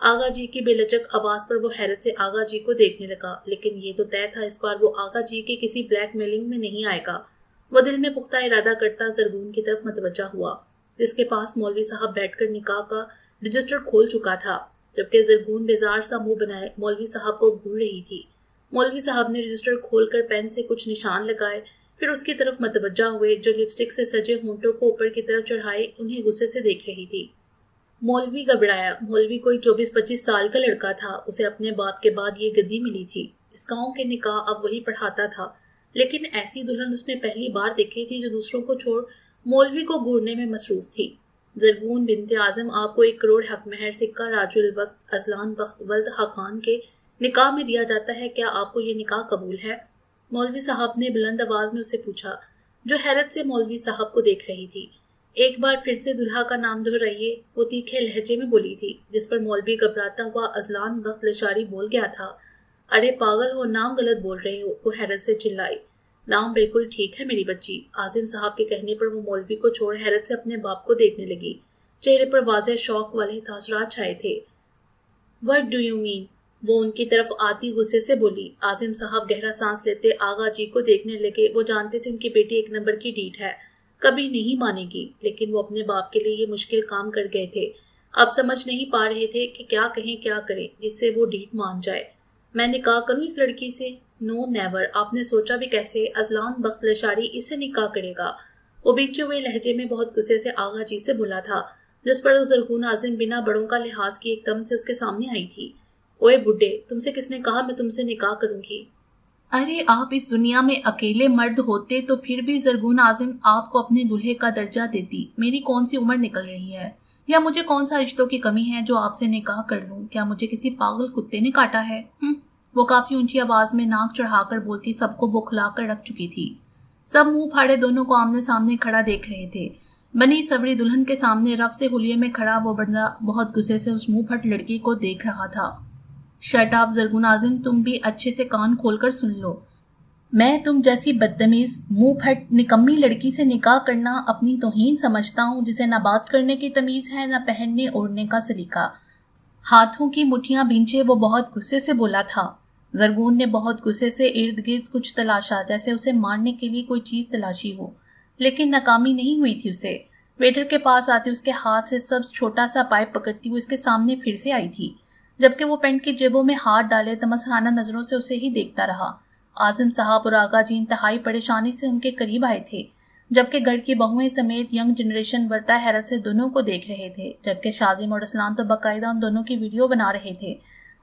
آغا جی کی بے لچک آواز پر وہ حیرت سے آغا جی کو دیکھنے لگا، لیکن یہ تو طے تھا اس بار وہ آغا جی کے کسی بلیک میلنگ میں نہیں آئے گا۔ وہ دل میں پختہ ارادہ کرتا زرگون کی طرف متوجہ ہوا، جس کے پاس مولوی صاحب بیٹھ کر نکاح کا رجسٹر کھول چکا تھا، جبکہ زرگون بیزار سا منہ بنائے مولوی صاحب کو گھور رہی تھی۔ مولوی صاحب نے رجسٹر کھول کر پین سے کچھ نشان لگائے، پھر اس کی طرف متوجہ ہوئے جو لپسٹک سے سجے ہونٹوں کو اوپر کی طرف چڑھائے انہیں غصے سے دیکھ رہی تھی۔ مولوی گھبرایا۔ مولوی کوئی 24-25 سال کا لڑکا تھا، اسے اپنے باپ کے بعد یہ گدی ملی تھی، اس گاؤں کے نکاح اب وہی پڑھاتا تھا، لیکن ایسی دلہن اس نے پہلی بار دیکھی تھی جو دوسروں کو چھوڑ مولوی کو گھورنے میں مصروف تھی۔ زرگون بنت اعظم آپ کو 1 کروڑ حق مہر سکہ راج الوقت ازلان بخت ولد حقان کے نکاح میں دیا جاتا ہے، کیا آپ کو یہ نکاح قبول ہے؟ مولوی صاحب نے بلند آواز میں اسے پوچھا، جو حیرت سے مولوی صاحب کو دیکھ رہی تھی۔ ایک بار پھر سے دلہا کا نام دہرائیے، وہ تیکھے لہجے میں بولی تھی، جس پر مولوی گھبراتا ہوا ازلان بخت لشاری بول گیا تھا۔ ارے پاگل ہو، نام غلط بول رہے ہو، وہ حیرت سے چلائی۔ نام بالکل ٹھیک ہے میری بچی۔ اعظم صاحب کے کہنے پر وہ مولوی کو چھوڑ حیرت سے اپنے باپ کو دیکھنے لگی، چہرے پر واضح شوق والے تاثرات چھائے تھے۔ What do you mean? وہ ان کی طرف آتی غصے سے بولی۔ اعظم صاحب گہرا سانس لیتے آغا جی کو دیکھنے لگے، وہ جانتے تھے ان کی بیٹی 1 نمبر کی ڈیٹ ہے، کبھی نہیں مانے گی، لیکن وہ اپنے باپ کے لیے یہ مشکل کام کر گئے تھے، اب سمجھ نہیں پا رہے تھے کہ کیا کہیں کیا کریں جس سے وہ ڈیٹ مان جائے۔ میں نکاح کروں اس لڑکی سے؟ نو نیور، آپ نے سوچا بھی کیسے؟ ازلان بخت لشاری اس سے نکاح کرے گا، وہ بیچے ہوئے لہجے میں بہت غصے سے آغا جی سے بولا تھا، جس پر زرگون اعظم بنا بڑوں کا لحاظ کی ایک دم سے اس کے سامنے آئی تھی۔ اوئے بڈھے، تم سے کس نے کہا میں تم سے نکاح کروں گی؟ ارے آپ اس دنیا میں اکیلے مرد ہوتے تو پھر بھی زرگون اعظم آپ کو اپنے دلہے کا درجہ دیتی۔ میری کون سی عمر نکل رہی ہے، یا مجھے کون سا رشتوں کی کمی ہے جو آپ سے نکاح کر لوں؟ کیا مجھے کسی پاگل کتے نے کاٹا ہے؟ وہ کافی اونچی آواز میں ناک چڑھا کر بولتی سب کو بکھلا کر رکھ چکی تھی۔ سب منہ پھاڑے دونوں کو آمنے سامنے کھڑا دیکھ رہے تھے۔ بنی سوری دلہن کے سامنے رف سے حلیے میں کھڑا وہ بندہ بہت غصے سے اس منہ پھٹ لڑکی کو دیکھ رہا تھا۔ شٹ اپ زرگون اعظم، تم بھی اچھے سے کان کھول کر سن لو، میں تم جیسی بدتمیز منہ پھٹ نکمی لڑکی سے نکاح کرنا اپنی توہین سمجھتا ہوں، جسے نہ بات کرنے کی تمیز ہے نہ پہننے اوڑھنے کا سلیقہ۔ ہاتھوں کی مٹھیاں بھینچے وہ بہت غصے سے بولا تھا۔ زرگون نے بہت غصے سے ارد گرد کچھ تلاشا، جیسے اسے مارنے کے لیے کوئی چیز تلاشی ہو، لیکن ناکامی نہیں ہوئی تھی اسے۔ ویٹر کے پاس آتے اس کے ہاتھ سے سب چھوٹا سا پائپ پکڑتی وہ اس کے سامنے پھر سے آئی تھی، جبکہ وہ پینٹ کی جیبوں میں ہاتھ ڈالے تمسخرانہ نظروں سے اسے ہی دیکھتا رہا۔ اعظم صاحب اور آغا جی انتہائی پریشانی سے ان کے قریب آئے تھے، جبکہ گھر کی بہویں سمیت ینگ جنریشن برتا حیرت سے دونوں کو دیکھ رہے تھے، جبکہ شازم اور اسلان تو باقاعدہ ان دونوں کی ویڈیو بنا رہے تھے،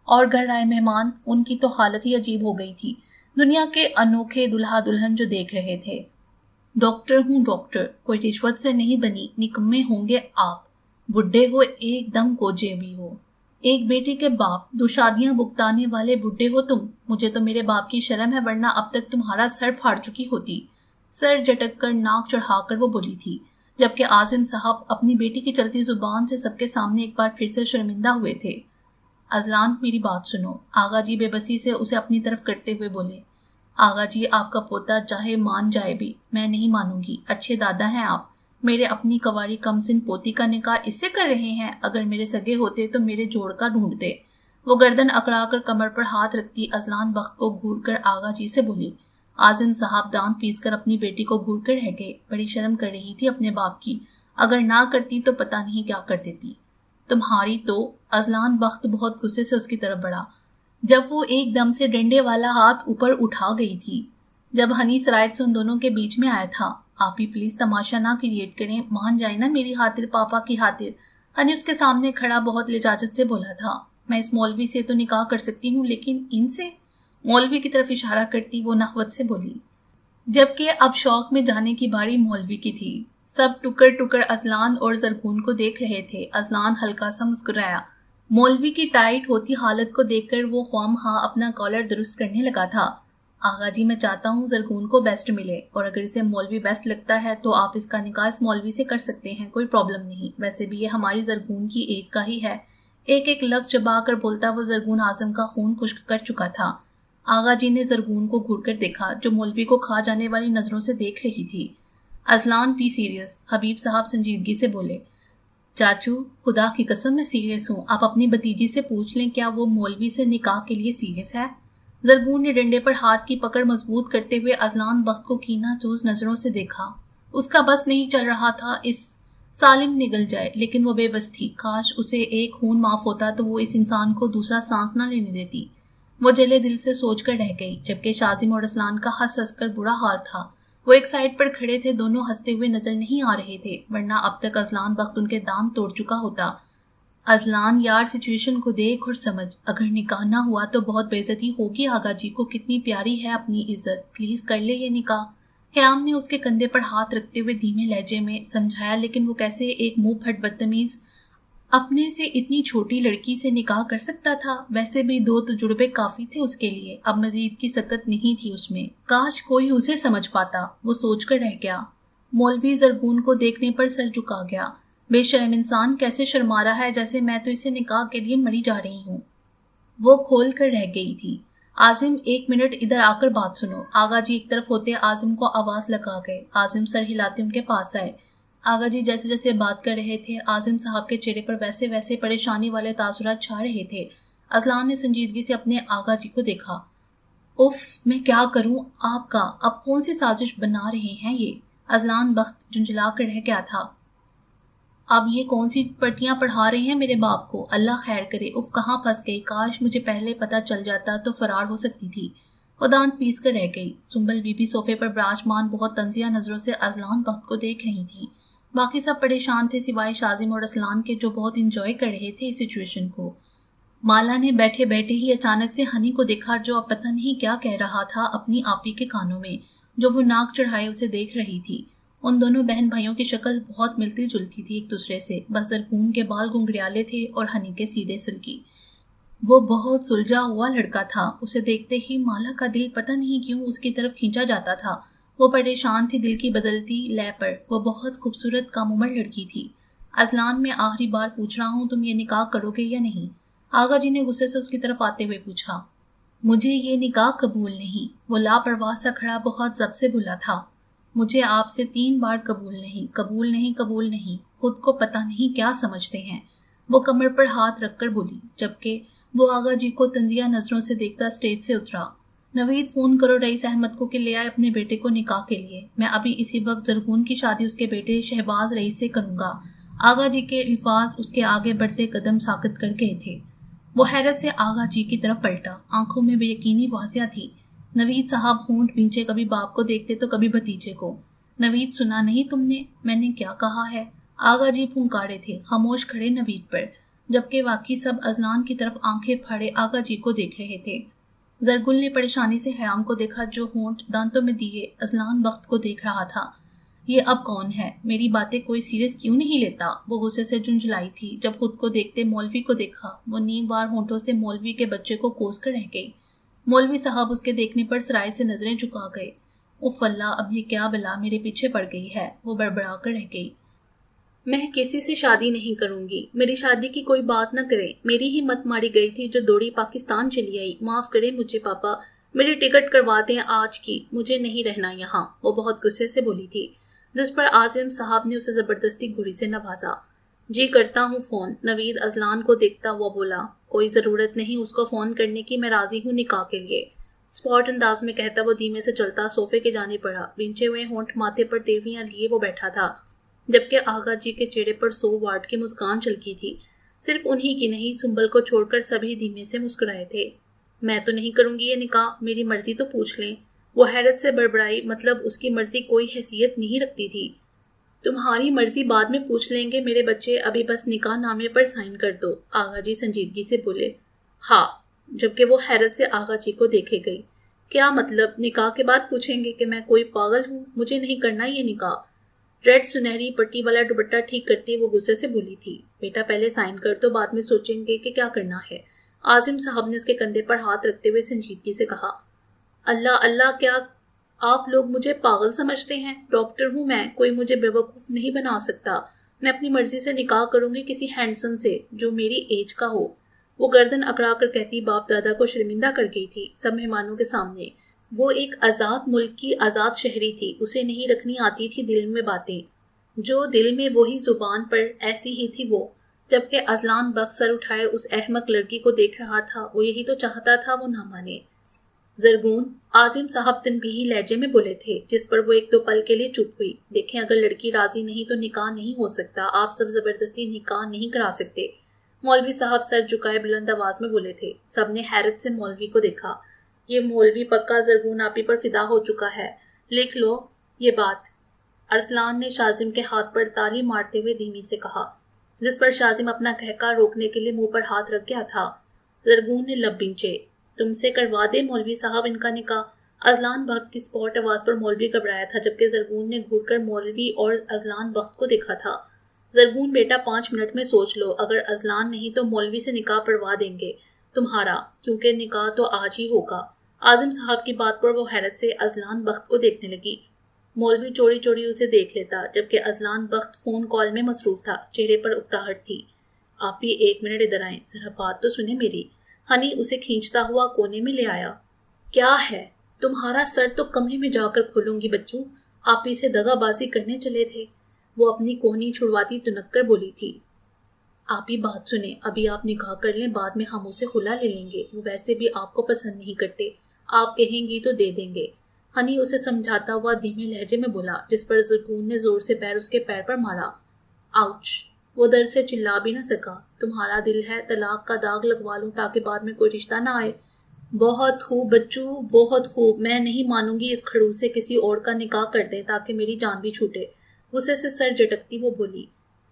اور گھر آئے مہمان ان کی تو حالت ہی عجیب ہو گئی تھی، دنیا کے انوکھے دلہا دلہن جو دیکھ رہے تھے۔ ڈاکٹر ہوں ڈاکٹر، کوئی رشوت سے نہیں بنی، نکمے ہوں گے آپ، بڈھے ہو ایک دم کوجے بھی ہو، ایک بیٹی کے باپ، 2 شادیاں بگتانے والے بڈھے ہو تم۔ مجھے تو میرے باپ کی شرم ہے، ورنہ اب تک تمہارا سر پھاڑ چکی ہوتی۔ سر جھٹک کر ناک چڑھا کر وہ بولی تھی، جبکہ اعظم صاحب اپنی بیٹی کی چلتی زبان سے سب کے سامنے ایک بار پھر سے شرمندہ ہوئے تھے۔ ازلان میری بات سنو، آغا جی بے بسی سے اسے اپنی طرف کرتے ہوئے بولے۔ آغا جی آپ کا پوتا چاہے مان جائے بھی، میں نہیں مانوں گی، اچھے دادا ہیں آپ، میرے اپنی کنواری کمسن پوتی کا نکاح اس سے کر رہے ہیں، اگر میرے سگے ہوتے تو میرے جوڑ کا ڈھونڈتے۔ وہ گردن اکڑا کر کمر پر ہاتھ رکھتی ازلان بخت کو گھور کر آغا جی سے بولی۔ اعظم صاحب دانت پیس کر اپنی بیٹی کو گھور کر رہ گئے، بڑی شرم کر رہی تھی اپنے باپ کی، اگر نہ کرتی تو پتہ نہیں کیا کر دیتی۔ تمہاری تو، ازلان بخت بہت غصے سے اس کی طرف بڑھا، جب وہ ایک دم سے ڈنڈے والا ہاتھ اوپر اٹھا گئی تھی، جب ہنی سرائٹ سے ان دونوں کے بیچ میں آیا تھا۔ آپ ہی پلیز تماشا نہ کریٹ کریں، مان جائیں نا میری خاطر، پاپا کی خاطر۔ ہنی اس کے سامنے کھڑا بہت لجاجت سے بولا تھا، میں اس مولوی سے تو نکاح کر سکتی ہوں، لیکن ان سے؟ مولوی کی طرف اشارہ کرتی وہ نخوت سے بولی، جبکہ اب شوق میں جانے کی باری مولوی کی تھی۔ سب ٹکر ٹکر ازلان اور زرگون کو دیکھ رہے تھے۔ ازلان ہلکا سا مسکرایا۔ مولوی کی ٹائٹ ہوتی حالت کو دیکھ کر وہ خواہ اپنا کالر درست کرنے لگا تھا۔ آغا جی میں چاہتا ہوں زرگون کو بیسٹ ملے، اور اگر اسے مولوی بیسٹ لگتا ہے تو آپ اس کا نکاح اس مولوی سے کر سکتے ہیں، کوئی پرابلم نہیں، ویسے بھی یہ ہماری زرگون کی ایج کا ہی ہے۔ ایک ایک لفظ چبا کر بولتا وہ زرگون اعظم کا خون خشک کر چکا تھا۔ آغا جی نے زرگون کو گھور کر دیکھا، جو مولوی کو کھا جانے والی نظروں سے دیکھ رہی تھی۔ ازلان بی سیریس، حبیب صاحب سنجیدگی سے بولے۔ چاچو خدا کی قسم میں سیریس ہوں، آپ اپنی بھتیجی سے پوچھ لیں کیا وہ مولوی سے نکاح کے لیے سیریس ہے؟ زرگون نے ڈنڈے پر ہاتھ کی پکڑ مضبوط کرتے ہوئے اذلان بخت کو کینہ توز نظروں سے دیکھا۔ اس کا بس نہیں چل رہا تھا اس سالم نگل جائے، لیکن وہ بے بس تھی۔ کاش اسے ایک خون معاف ہوتا تو وہ اس انسان کو دوسرا سانس نہ لینے دیتی۔ وہ جلے دل سے سوچ کر رہ گئی، جبکہ شازم اور اسلان کا ہنس ہنس کر برا حال تھا۔ وہ ایک سائڈ پر کھڑے تھے، دونوں ہنستے ہوئے نظر نہیں آ رہے تھے، ورنہ اب تک اذلان بخت ان کے دام توڑ چکا ہوتا۔ اذلان یار سچویشن کو دیکھ اور سمجھ، اگر نکاح نہ ہوا تو بہت بے عزتی ہوگی، آغا جی کو کتنی پیاری ہے اپنی عزت، پلیز کر لے یہ نکاح۔ حیام نے اس کے کندھے پر ہاتھ رکھتے ہوئے دھیمے لہجے میں سمجھایا، لیکن وہ کیسے ایک منہ پھٹ بدتمیز اپنے سے اتنی چھوٹی لڑکی سے نکاح کر سکتا تھا؟ ویسے بھی 2 تجربے کافی تھے اس کے لیے، اب مزید کی سکت نہیں تھی اس میں۔ کاش کوئی اسے سمجھ پاتا، وہ سوچ کر رہ گیا۔ مولوی زرگون کو دیکھنے پر سر جھکا گیا۔ بے شرم انسان، کیسے شرما رہا ہے جیسے میں تو اسے نکاح کے لیے مری جا رہی ہوں۔ وہ کھول کر رہ گئی تھی۔ عازم 1 منٹ ادھر آ کر بات سنو۔ آغا جی ایک طرف ہوتے عازم کو آواز لگا گئے۔ عازم سر ہلاتے ان کے پاس آئے۔ آغا جی جیسے جیسے بات کر رہے تھے، عازم صاحب کے چہرے پر ویسے ویسے پریشانی والے تاثرات چھا رہے تھے۔ اذلان نے سنجیدگی سے اپنے آغا جی کو دیکھا۔ اف، میں کیا کروں آپ کا، اب کون سی سازش بنا رہے ہیں یہ؟ اذلان بخت جھنجھلا کر رہ گیا تھا۔ اب یہ کون سی پٹیاں پڑھا رہے ہیں میرے باپ کو، اللہ خیر کرے، اف کہاں پھنس گئی، کاش مجھے پہلے پتہ چل جاتا تو فرار ہو سکتی تھی۔ وہ دانت پیس کر رہ گئی۔ سنبل بی بی صوفے پر براجمان بہت طنزیہ نظروں سے اذلان بخت کو دیکھ رہی تھی۔ باقی سب پریشان تھے سوائے شازم اور اسلان کے، جو بہت انجوائے کر رہے تھے اس سچویشن کو۔ مالا نے بیٹھے بیٹھے ہی اچانک سے ہنی کو دیکھا، جو اب پتہ نہیں کیا کہہ رہا تھا اپنی آپی کے کانوں میں، جو وہ ناک چڑھائے اسے دیکھ رہی تھی۔ ان دونوں بہن بھائیوں کی شکل بہت ملتی جلتی تھی ایک دوسرے سے، بس زرکون کے بال گھنگریالے تھے اور ہنی کے سیدھے سلکی۔ وہ بہت سلجھا ہوا لڑکا تھا، اسے دیکھتے ہی مالا کا دل پتہ نہیں کیوں اس کی طرف کھینچا جاتا تھا۔ وہ پریشان تھی دل کی بدلتی لے پر، وہ بہت خوبصورت کم عمر لڑکی تھی۔ اذلان، میں آخری بار پوچھ رہا ہوں، تم یہ نکاح کرو گے یا نہیں؟ آغا جی نے غصے سے اس کی طرف آتے ہوئے پوچھا۔ مجھے یہ نکاح قبول نہیں۔ وہ لاپرواہ سا کھڑا بہت ضبط سے بولا تھا۔ مجھے آپ سے 3 بار قبول نہیں، قبول نہیں، قبول نہیں، خود کو پتہ نہیں کیا سمجھتے ہیں۔ وہ کمر پر ہاتھ رکھ کر بولی، جبکہ وہ آغا جی کو طنزیہ نظروں سے دیکھتا سٹیج سے اترا۔ نوید، فون کرو رئیس احمد کو کہ لے آئے اپنے بیٹے کو نکاح کے لیے، میں ابھی اسی وقت زرگون کی شادی اس کے بیٹے شہباز رئیس سے کروں گا۔ آغا جی کے الفاظ اس کے آگے بڑھتے قدم ساکت کر گئے تھے۔ وہ حیرت سے آغا جی کی طرف پلٹا، آنکھوں میں بے یقینی واضح تھی۔ نوید صاحب ہونٹ بھینچے کبھی باپ کو دیکھتے تو کبھی بھتیجے کو۔ نوید، سنا نہیں تم نے میں نے کیا کہا ہے؟ آغا جی پھنکارے تھے، خاموش کھڑے نوید پر، جبکہ باقی سب اذلان کی طرف آنکھیں پھاڑے آغا جی کو دیکھ رہے تھے۔ زرگل نے پریشانی سے حیام کو دیکھا، جو ہونٹ دانتوں میں دیے اذلان بخت کو دیکھ رہا تھا۔ یہ اب کون ہے؟ میری باتیں کوئی سیریس کیوں نہیں لیتا؟ وہ غصے سے جھنجھلائی تھی۔ جب خود کو دیکھتے مولوی کو دیکھا، وہ نیم وار ہونٹوں سے مولوی کے بچے کو کوس کر رہ گئی۔ مولوی صاحب اس کے دیکھنے پر سرائے سے نظریں جھکا گئے۔ اف اللہ، اب یہ کیا بلا میرے پیچھے پڑ گئی ہے؟ وہ بڑبڑا کر رہ گئی۔ میں کسی سے شادی نہیں کروں گی، میری شادی کی کوئی بات نہ کرے، میری ہی مت ماری گئی تھی جو دوڑی پاکستان چلی آئی، معاف کرے مجھے پاپا، میری ٹکٹ کروا دیں آج کی، مجھے نہیں رہنا یہاں، وہ بہت غصے سے بولی تھی، جس پر عازم صاحب نے اسے زبردستی گھڑی سے نوازا۔ جی کرتا ہوں فون، نوید اذلان کو دیکھتا ہوا بولا۔ کوئی ضرورت نہیں اس کو فون کرنے کی، میں راضی ہوں نکاح کے لیے، اسپاٹ انداز میں کہتا وہ دھیمے سے چلتا صوفے کے جانے پڑا۔ بینچے ہوئے ہونٹ ماتھے پر تیوریاں لیے وہ بیٹھا تھا، جبکہ آغا جی کے چہرے پر 100 واٹ کی مسکان چلکی تھی۔ صرف انہی کی نہیں، سنبل کو چھوڑ کر سبھی دھیمے سے مسکرائے تھے۔ میں تو نہیں کروں گی یہ نکاح، میری مرضی تو پوچھ لیں، وہ حیرت سے بڑبڑائی، مطلب اس کی مرضی کوئی حیثیت نہیں رکھتی تھی؟ تمہاری مرضی بعد میں پوچھ لیں گے میرے بچے، ابھی بس نکاح نامے پر سائن کر دو، آغا جی سنجیدگی سے بولے۔ ہاں، جبکہ وہ حیرت سے آغا جی کو دیکھے گئی۔ کیا مطلب؟ نکاح کے بعد پوچھیں گے کہ میں کوئی پاگل ہوں؟ مجھے نہیں کرنا یہ نکاح۔ ریڈ سنہری پٹی والا دوپٹہ ٹھیک کرتی وہ غصے سے بولی تھی۔ بیٹا پہلے سائن کر دو، بعد میں سوچیں گے کہ کیا کرنا ہے۔ عازم صاحب نے اس کے کندھے پر ہاتھ رکھتے ہوئے سنجیدگی سے کہا۔ اللہ اللہ، کیا آپ لوگ مجھے پاگل سمجھتے ہیں؟ ڈاکٹر ہوں میں، کوئی مجھے بیوقوف نہیں بنا سکتا۔ میں اپنی مرضی سے نکاح کروں گی کسی ہینڈسم سے جو میری ایج کا ہو۔ وہ گردن اکڑا کر کہتی باپ دادا کو شرمندہ کر گئی تھی سب مہمانوں کے سامنے۔ وہ ایک آزاد ملک کی آزاد شہری تھی، اسے نہیں رکھنی آتی تھی دل میں باتیں۔ جو دل میں وہی زبان پر ایسی ہی تھی وہ. جبکہ ازلان بخت سر اٹھائے اس احمق لڑکی کو دیکھ رہا تھا. وہ یہی تو چاہتا تھا وہ نہ مانے. زرگون، عاظم صاحب تنبیہی لہجے میں بولے تھے، جس پر وہ ایک دو پل کے لیے چپ ہوئی. دیکھیں، اگر لڑکی راضی نہیں تو نکاح نہیں ہو سکتا. آپ سب زبردستی نکاح نہیں کرا سکتے. مولوی صاحب سر جھکائے بلند آواز میں بولے تھے. سب نے حیرت سے مولوی کو دیکھا. یہ مولوی پکا زرگون آپی پر فدا ہو چکا ہے. لکھ لو یہ بات. ارسلان نے شازم کے ہاتھ پر تالی مارتے ہوئے دھیمی سے کہا، جس پر شازم اپنا کہکا روکنے کے لیے منہ پر ہاتھ رکھ گیا تھا. زرگون نے لب بینچے. تم سے کروا دے مولوی صاحب ان کا نکاح. ازلان بخت کی سپاٹ آواز پر مولوی گھبرایا تھا، جبکہ زرگون نے گھور کر مولوی اور ازلان بخت کو دیکھا تھا. زرگون بیٹا 5 منٹ میں سوچ لو. اگر ازلان نہیں تو مولوی سے نکاح پڑھوا دیں گے تمہارا، کیونکہ نکاح تو آج ہی ہوگا. عاظم صاحب کی بات پر وہ حیرت سے ازلان بخت کو دیکھنے لگی. مولوی چوری چوری اسے دیکھ لیتا، جبکہ ازلان بخت فون کال میں مصروف تھا. چہرے پر اکتاہٹ تھی. آپ بھی 1 منٹ ادھر آئیں، ذرا بات تو سنیں میری. ہنی اسے کھینچتا ہوا کونے میں لے آیا. کیا ہے؟ تمہارا سر تو کمرے میں جا کر کھولوں گی بچوں. آپ ہی سے دغا بازی کرنے چلے تھے. وہ اپنی کوہنی چھڑواتی تنک کر بولی تھی. آپ ہی بات سنیں، ابھی آپ نکاح کر لیں، بعد میں ہم اسے خلا لے لیں گے. وہ ویسے بھی آپ کو پسند نہیں کرتے. آپ کہیں گی تو دے دیں گے. ہنی اسے سمجھاتا ہوا دھیمے لہجے میں بولا، جس پر زرگون نے زور سے پیر اس کے پیر پر مارا. آؤچ! وہ درد سے چلا بھی نہ سکا. تمہارا دل ہے طلاق کا داغ لگوا لوں تاکہ بعد میں کوئی رشتہ نہ آئے. بہت خوب بچوں، بہت خوب. میں نہیں مانوں گی اس کھڑوس سے کسی اور کا نکاح کر دیں تاکہ میری جان بھی چھوٹے. غصے سے سر جھٹکتی وہ بولی.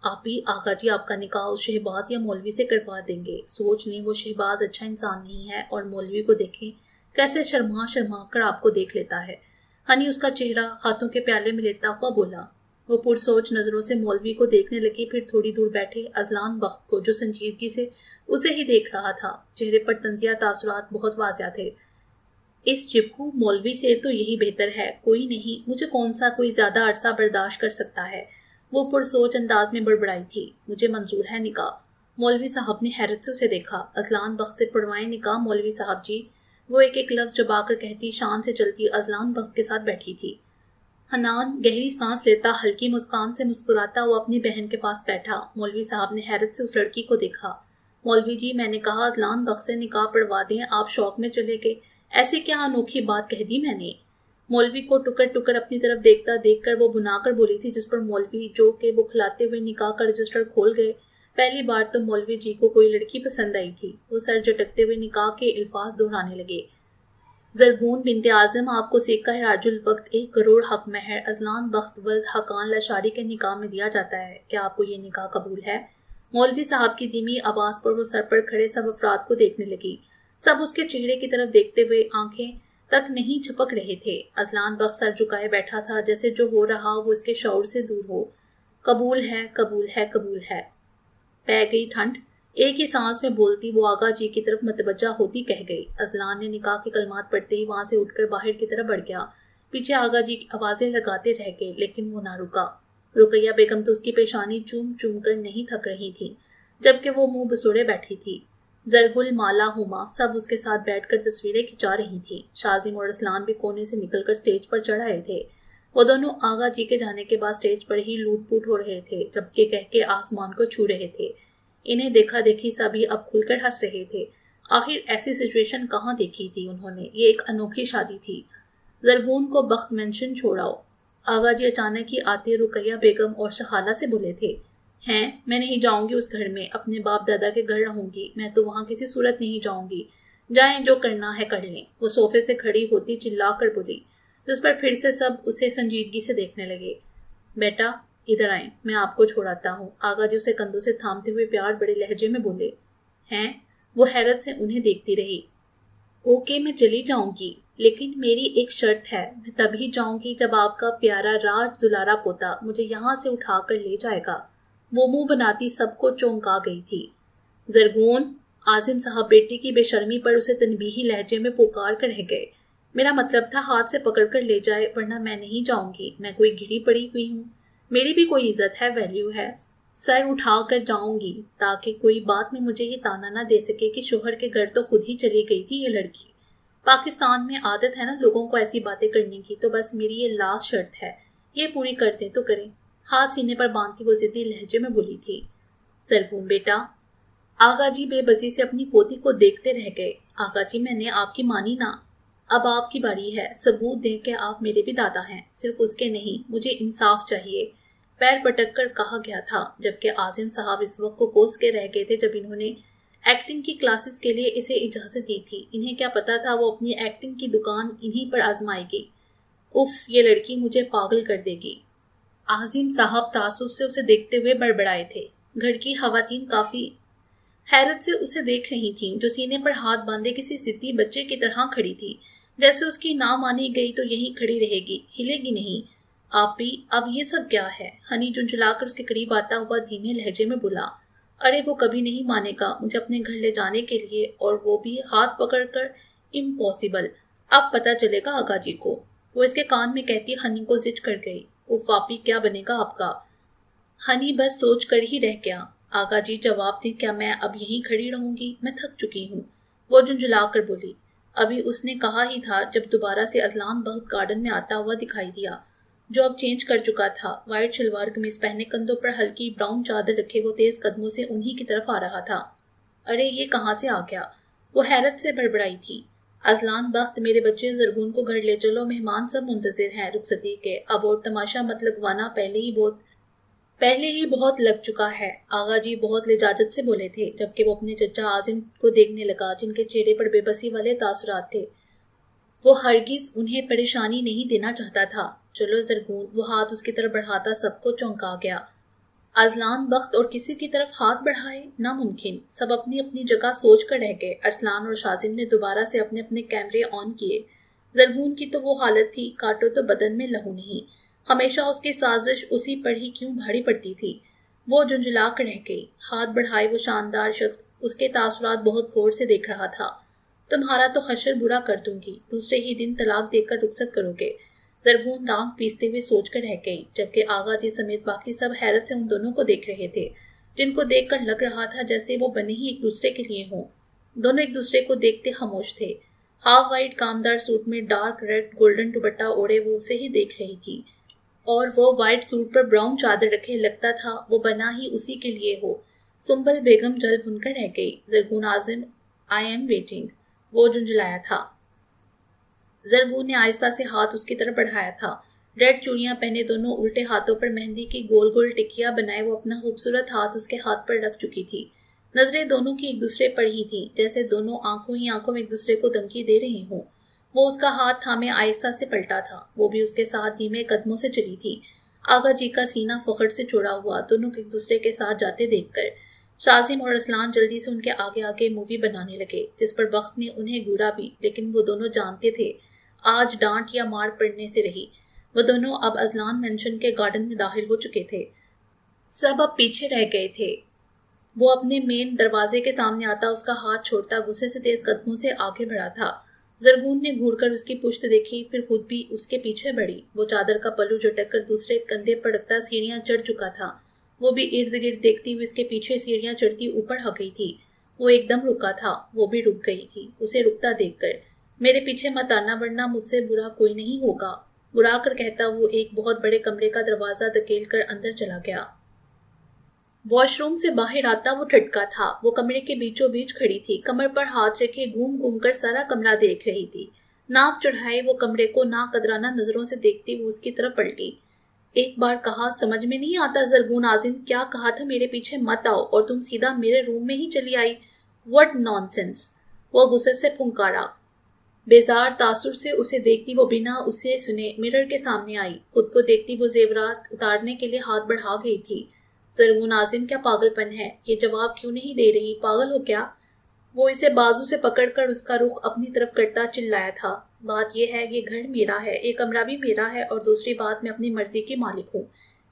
آپ ہی آغا جی آپ کا نکاح اس شہباز یا مولوی سے کروا دیں گے. سوچ لیں وہ شہباز اچھا انسان نہیں ہے، اور مولوی کو دیکھیں کیسے شرما شرما کر آپ کو دیکھ لیتا ہے. ہنی اس کا چہرہ ہاتھوں کے پیالے میں لیتا ہوا بولا. وہ پرسوچ نظروں سے مولوی کو دیکھنے لگی، پھر تھوڑی دور بیٹھے ازلان بخت کو، جو سنجیدگی سے اسے ہی دیکھ رہا تھا. چہرے پر طنزیہ تاثرات بہت واضح تھے. اس چپکو مولوی سے تو یہی بہتر ہے. کوئی نہیں، مجھے کون سا کوئی زیادہ عرصہ برداشت کر سکتا ہے. وہ پرسوچ انداز میں بڑبڑائی تھی. مجھے منظور ہے نکاح. مولوی صاحب نے حیرت سے اسے دیکھا. ازلان بخت سے پڑھوائیں نکاح مولوی صاحب جی. وہ ایک ایک لفظ چبا کر کہتی، شان سے چلتی ازلان بخت کے ساتھ بیٹھی تھی. حنان گہری سانس لیتا ہلکی مسکان سے مسکراتا وہ اپنی بہن کے پاس بیٹھا. مولوی صاحب نے حیرت سے اس لڑکی کو دیکھا. مولوی جی، میں نے کہا ازلان بخت سے نکاح پڑھوا دیں، آپ شوق میں چلے گئے. ایسی کیا انوکھی بات کہہ دی میں نے؟ مولوی کو ٹکر ٹکر اپنی طرف دیکھتا دیکھ کر وہ بنا کر بولی تھی، جس پر مولوی جو کہ بکھلاتے ہوئے نکاح کا رجسٹر کھول گئے. پہلی بار تو مولوی جی کو کوئی لڑکی پسند آئی تھی. وہ سر جھٹکتے ہوئے نکاح کے الفاظ دہرانے لگے. زرگون بنت اعظم آپ کو سیکہ راج الوقت 1 کروڑ حق مہر ازلان بخت ولد حقان لاشاری کے نکاح میں دیا جاتا ہے. کیا آپ کو یہ نکاح قبول ہے؟ مولوی صاحب کی دھیمی آواز پر وہ سر پر کھڑے سب افراد کو دیکھنے لگی. سب اس کے چہرے کی طرف دیکھتے ہوئے آنکھیں تک نہیں جھپک رہے تھے. ازلان بخت سر جھکائے بیٹھا تھا، جیسے جو ہو رہا وہ اس کے شعور سے دور ہو. قبول ہے، قبول ہے، قبول ہے. پہ گئی ٹھنڈ. ایک ہی سانس میں بولتی وہ آغا جی کی طرف متوجہ ہوتی کہہ گئی. ازلان نے نکاح کے کلمات پڑھتے ہی وہاں سے اٹھ کر باہر کی طرف بڑھ گیا. پیچھے آغا جی کی آوازیں لگاتے رہ گئے، لیکن وہ نہ رکا. رقیہ بیگم تو اس کی پیشانی چوم چوم کر نہیں تھک رہی تھی، جبکہ وہ منہ بسوڑے بیٹھی تھی. زرگل مالا ہما سب اس کے ساتھ بیٹھ کر تصویریں کھنچا رہی تھیں. شازم اور ارسلان بھی کونے سے نکل کر سٹیج پر چڑھ آئے تھے. وہ دونوں آغا جی کے جانے کے بعد سٹیج پر ہی لوٹ پوٹ ہو رہے تھے، جبکہ کہہ کے آسمان کو چھو رہے تھے. انہیں دیکھا دیکھی سبھی اب کھل کر ہنس رہے تھے. آخر ایسی سچویشن کہاں دیکھی تھی انہوں نے؟ یہ ایک انوکھی شادی تھی. زرگون کو بخت مینشن چھوڑاؤ. آغا جی اچانک ہی آتے رقیہ بیگم اور شہالہ سے بولے تھے. ہیں، میں نہیں جاؤں گی اس گھر میں، اپنے باپ دادا کے گھر رہوں گی. میں تو وہاں کسی صورت نہیں جاؤں گی. جائیں، جو کرنا ہے کر لیں. وہ صوفے سے کھڑی ہوتی چلا کر بولی، جس پر پھر سے سب اسے سنجیدگی سے دیکھنے لگے. بیٹا ادھر آئیں، میں آپ کو چھوڑاتا ہوں. آغا جی اسے کندھوں سے تھامتے ہوئے پیار بڑے لہجے میں بولے. ہیں؟ وہ حیرت سے انہیں دیکھتی رہی. اوکے، میں چلی جاؤں گی، لیکن میری ایک شرط ہے. میں تبھی جاؤں گی جب آپ کا پیارا راج دلارا پوتا مجھے یہاں سے اٹھا کر لے جائے گا. وہ منہ بناتی سب کو چونکا گئی تھی. زرگون! عاظم صاحب بیٹی کی بے شرمی پر اسے تنبیہی لہجے میں پکار کر رہ گئے. میرا مطلب تھا ہاتھ سے پکڑ کر لے جائے، ورنہ میں نہیں جاؤں گی. میں کوئی گری پڑی ہوئی ہوں؟ میری بھی کوئی عزت ہے، ویلیو ہے. سر اٹھا کر جاؤں گی تاکہ کوئی بات میں مجھے یہ تانا نہ دے سکے کہ شوہر کے گھر تو خود ہی چلی گئی تھی یہ لڑکی. پاکستان میں عادت ہے نا لوگوں کو ایسی باتیں کرنے کی. تو بس میری یہ لاسٹ شرط ہے، یہ پوری کر دیں تو کریں. ہاتھ سینے پر باندھتی وہ ضدی لہجے میں بولی تھی، زرگون بیٹا۔ آغا جی بے بسی سے اپنی پوتی کو دیکھتے رہ گئے۔ آغا جی میں نے آپ کی مانی نا، اب آپ کی باری ہے، ثبوت دیں کہ آپ میرے بھی دادا ہیں، صرف اس کے نہیں، مجھے انصاف چاہیے۔ پیر پٹک کر کہا گیا تھا، جبکہ عاظم صاحب اس وقت کو کوس کے رہ گئے تھے جب انہوں نے ایکٹنگ کی کلاسز کے لیے اسے اجازت دی تھی۔ انہیں کیا پتا تھا وہ اپنی ایکٹنگ کی دکان انہی پر آزمائے گی۔ اف، یہ لڑکی مجھے پاگل کر دے گی۔ عاظم صاحب تعصب سے اسے دیکھتے ہوئے بڑبڑائے تھے۔ گھر کی خواتین کافی حیرت سے اسے دیکھ رہی تھیں، جو سینے پر ہاتھ باندھے کسی ضدی بچے کی طرح کھڑی تھی، جیسے اس کی نہ مانی گئی تو یہیں کھڑی رہے گی، ہلے گی نہیں۔ آپ بھی، اب یہ سب کیا ہے؟ ہنی جھنجھلا کر اس کے قریب آتا ہوا دھیمے لہجے میں بولا، ارے وہ کبھی نہیں مانے گا مجھے اپنے گھر لے جانے کے لیے، اور وہ بھی ہاتھ پکڑ کر، امپاسبل۔ اب پتہ چلے گا آقا جی کو۔ وہ اس کے کان میں کہتی ہنی کو زچ کر گئی، اوف آپی کیا بنے گا آپ کا؟ ہنی بس سوچ کر ہی رہ گیا۔ آقا جی جواب دیں، کیا میں اب یہیں کھڑی رہوں گی؟ میں تھک چکی ہوں۔ وہ جھنجھلا کر بولی۔ ابھی اس نے کہا ہی تھا جب دوبارہ سے اذلان بہت گارڈن میں آتا ہوا دکھائی دیا، جو اب چینج کر چکا تھا۔ وائٹ شلوار قمیض پہنے، کندھوں پر ہلکی براؤن چادر رکھے وہ تیز قدموں سے انہی کی طرف آ رہا تھا۔ ارے یہ کہاں سے آ گیا؟ وہ حیرت سے بڑبڑائی تھی۔ اذلان بخت، میرے بچے زرگون کو گھر لے چلو، مہمان سب منتظر ہیں رخصتی کے، اب اور تماشا مت لگوانا، پہلے ہی بہت لگ چکا ہے۔ آغا جی بہت لجاجت سے بولے تھے، جبکہ وہ اپنے چچا عاظم کو دیکھنے لگا، جن کے چہرے پر بے بسی والے تاثرات تھے۔ وہ ہرگز انہیں پریشانی نہیں دینا چاہتا تھا۔ چلو زرگون، وہ ہاتھ اس کی طرف بڑھاتا سب کو چونکا گیا۔ اذلان بخت اور کسی کی طرف ہاتھ بڑھائے؟ ناممکن۔ سب اپنی اپنی جگہ سوچ کر رہ گئے۔ ارسلان اور شازم نے دوبارہ سے اپنے اپنے کیمرے آن کیے۔ زرگون کی تو وہ حالت تھی، کاٹو تو بدن میں لہو نہیں۔ ہمیشہ اس کی سازش اسی پر ہی کیوں بھاری پڑتی تھی؟ وہ جھنجھلا کر رہ گئی۔ ہاتھ بڑھائے وہ شاندار شخص اس کے تاثرات بہت غور سے دیکھ رہا تھا۔ تمہارا تو حشر برا کر دوں گی، دوسرے ہی دن طلاق دے کر رخصت کرو گے۔ زرگون دانت پیستے ہوئے سوچ کر رہ گئی، جبکہ آغا جی سمیت باقی سب حیرت سے ان دونوں کو دیکھ رہے تھے، جن کو دیکھ کر لگ رہا تھا جیسے وہ بنے ہی ایک دوسرے کے لیے ہوں۔ دونوں ایک دوسرے کو دیکھتے خاموش تھے۔ ہاف وائٹ کامدار سوٹ میں ڈارک ریڈ گولڈن دوپٹہ اوڑے وہ اسے ہی دیکھ رہی تھی، اور وہ وائٹ سوٹ پر براؤن چادر رکھے لگتا تھا وہ بنا ہی اسی کے لیے ہو۔ سنبل بیگم جل بن کر رہ گئی۔ زرگون عازم، آئی ایم ویٹنگ، وہ جھنجھلایا تھا۔ زرگون نے آہستہ سے ہاتھ اس کی طرف بڑھایا تھا۔ ریڈ چوڑیاں پہنے، دونوں الٹے ہاتھوں پر مہندی کی گول گول ٹکیاں بنائے وہ اپنا خوبصورت ہاتھ اس کے ہاتھ پر رکھ چکی تھی۔ نظریں دونوں کی ایک دوسرے پر ہی تھیں، جیسے دونوں آنکھوں ہی آنکھوں میں ایک دوسرے کو دھمکی دے رہے ہوں۔ وہ اس کا ہاتھ تھامے آہستہ سے پلٹا تھا، وہ بھی اس کے ساتھ دھیمے قدموں سے چلی تھی۔ آغا جی کا سینہ فخر سے چوڑا ہوا، دونوں ایک دوسرے کے ساتھ جاتے دیکھ کر۔ شازم اور ارسلان جلدی سے ان کے آگے آگے مووی بنانے لگے، جس پر وقت نے انہیں گورا بھی، لیکن وہ دونوں جانتے تھے آج ڈانٹ یا مار پڑنے سے رہی۔ وہ دونوں اب اذلان مینشن کے گارڈن میں داخل ہو چکے تھے۔ سب اب پیچھے رہ گئے تھے۔ وہ اپنے مین دروازے کے سامنے آتا اس کا ہاتھ چھوڑتا غصے سے تیز قدموں سے آگے بڑھا تھا۔ زرگون نے گھور کر اس کی پشت دیکھی، پھر خود بھی اس کے پیچھے بڑھی۔ وہ چادر کا پلو جھٹک کر دوسرے کندھے پر رکھتا سیڑھیاں چڑھ چکا تھا۔ وہ بھی ارد گرد دیکھتی ہوئی اس کے پیچھے سیڑھیاں چڑھتی اوپر آ گئی تھی۔ وہ ایک دم رکا تھا، وہ بھی رک گئی تھی اسے رکتا دیکھ کر۔ میرے پیچھے مت آنا ورنہ مجھ سے برا کوئی نہیں ہوگا، برا کر کہتا وہ ایک بہت بڑے کمرے کا دروازہ دھکیل کر اندر چلا گیا۔ واش روم سے باہر آتا وہ ٹھٹکا تھا۔ وہ کمرے کے بیچوں بیچ کھڑی تھی، کمر پر ہاتھ رکھے گھوم گھوم کر سارا کمرہ دیکھ رہی تھی۔ ناک چڑھائے وہ کمرے کو ناقدرانہ نظروں سے دیکھتی وہ اس کی طرف پلٹی۔ ایک بار کہا، سمجھ میں نہیں آتا زرگون عازم، کیا کہا تھا میرے پیچھے مت آؤ اور تم سیدھا میرے روم میں ہی چلی آئی؟ What naan sense! وہ غصے سے پھنکارا۔ بیزار تاثر سے اسے دیکھتی وہ بنا اسے سنے مرر کے سامنے آئی۔ خود کو دیکھتی وہ زیورات اتارنے کے لیے ہاتھ بڑھا گئی تھی۔ زرگون عازم، کیا پاگل پن ہے؟ یہ جواب کیوں نہیں دے رہی؟ پاگل ہو کیا؟ وہ اسے بازو سے پکڑ کر اس کا رخ اپنی طرف کرتا چلایا تھا۔ بات یہ ہے، یہ گھر میرا ہے، یہ کمرہ بھی میرا ہے، اور دوسری بات میں اپنی مرضی کی مالک ہوں۔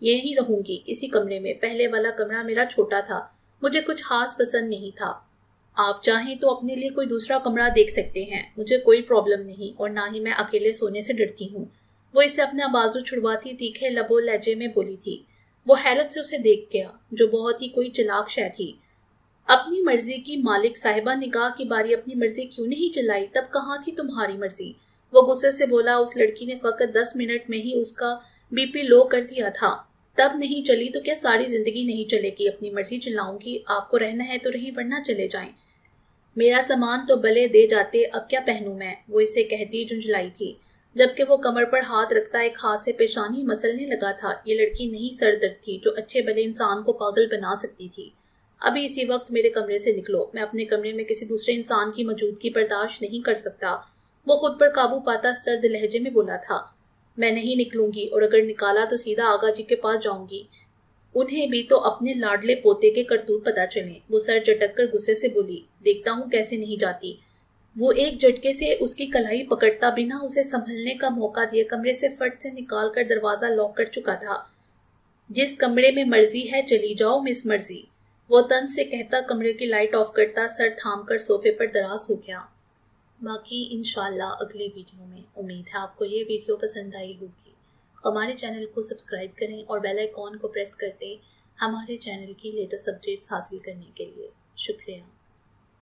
یہیں رہوں گی اسی کمرے میں۔ پہلے والا کمرہ میرا چھوٹا تھا، مجھے کچھ خاص پسند نہیں تھا۔ آپ چاہیں تو اپنے لیے کوئی دوسرا کمرہ دیکھ سکتے ہیں، مجھے کوئی پرابلم نہیں، اور نہ ہی میں اکیلے سونے سے ڈرتی ہوں۔ وہ اسے اپنا بازو چھڑواتی تیکھے لب و لہجے میں بولی تھی۔ وہ حیرت سے اسے دیکھ گیا، جو بہت ہی کوئی چلاک شے تھی۔ اپنی مرضی کی مالک صاحبہ، نکاح کی باری اپنی مرضی کیوں نہیں چلائی؟ تب کہاں تھی تمہاری مرضی؟ وہ غصے سے بولا۔ اس لڑکی نے فقط 10 منٹ میں ہی اس کا بی پی لو کر دیا تھا۔ تب نہیں چلی تو کیا ساری زندگی نہیں چلے گی؟ اپنی مرضی چلاؤں گی، آپ کو رہنا ہے تو رہیں ورنہ چلے جائیں۔ میرا سامان تو بلے دے جاتے، اب کیا پہنوں میں؟ وہ اسے کہتی جھنجھلائی تھی، جبکہ وہ کمر پر ہاتھ رکھتا ایک ہاتھ سے پیشانی مسلنے لگا تھا۔ یہ لڑکی نہیں سر درد تھی جو اچھے بھلے انسان کو پاگل بنا سکتی تھی۔ ابھی اسی وقت میرے کمرے سے نکلو، میں اپنے کمرے میں کسی دوسرے انسان کی موجودگی برداشت نہیں کر سکتا۔ وہ خود پر قابو پاتا سرد لہجے میں بولا تھا۔ میں نہیں نکلوں گی، اور اگر نکالا تو سیدھا آغا جی کے پاس جاؤں گی۔ انہیں بھی تو اپنے لاڈلے پوتے کے کرتوت پتہ چلیں۔ وہ سر جھٹک کر غصے سے بولی، دیکھتا ہوں کیسے نہیں جاتی۔ وہ ایک جھٹکے سے اس کی کلائی پکڑتا بنا اسے سنبھلنے کا موقع دیے کمرے سے فٹ سے نکال کر دروازہ لاک کر چکا تھا۔ جس کمرے میں مرضی ہے چلی جاؤ مس مرضی، وہ طنز سے کہتا کمرے کی لائٹ آف کرتا سر تھام کر صوفے پر دراز ہو گیا۔ باقی انشاءاللہ اگلی ویڈیو میں۔ امید ہے آپ کو یہ ویڈیو پسند آئی ہوگی۔ ہمارے چینل کو سبسکرائب کریں اور بیل آئیکن کو پریس کر دیں ہمارے چینل کی لیٹسٹ اپڈیٹس حاصل کرنے کے لیے۔ شکریہ۔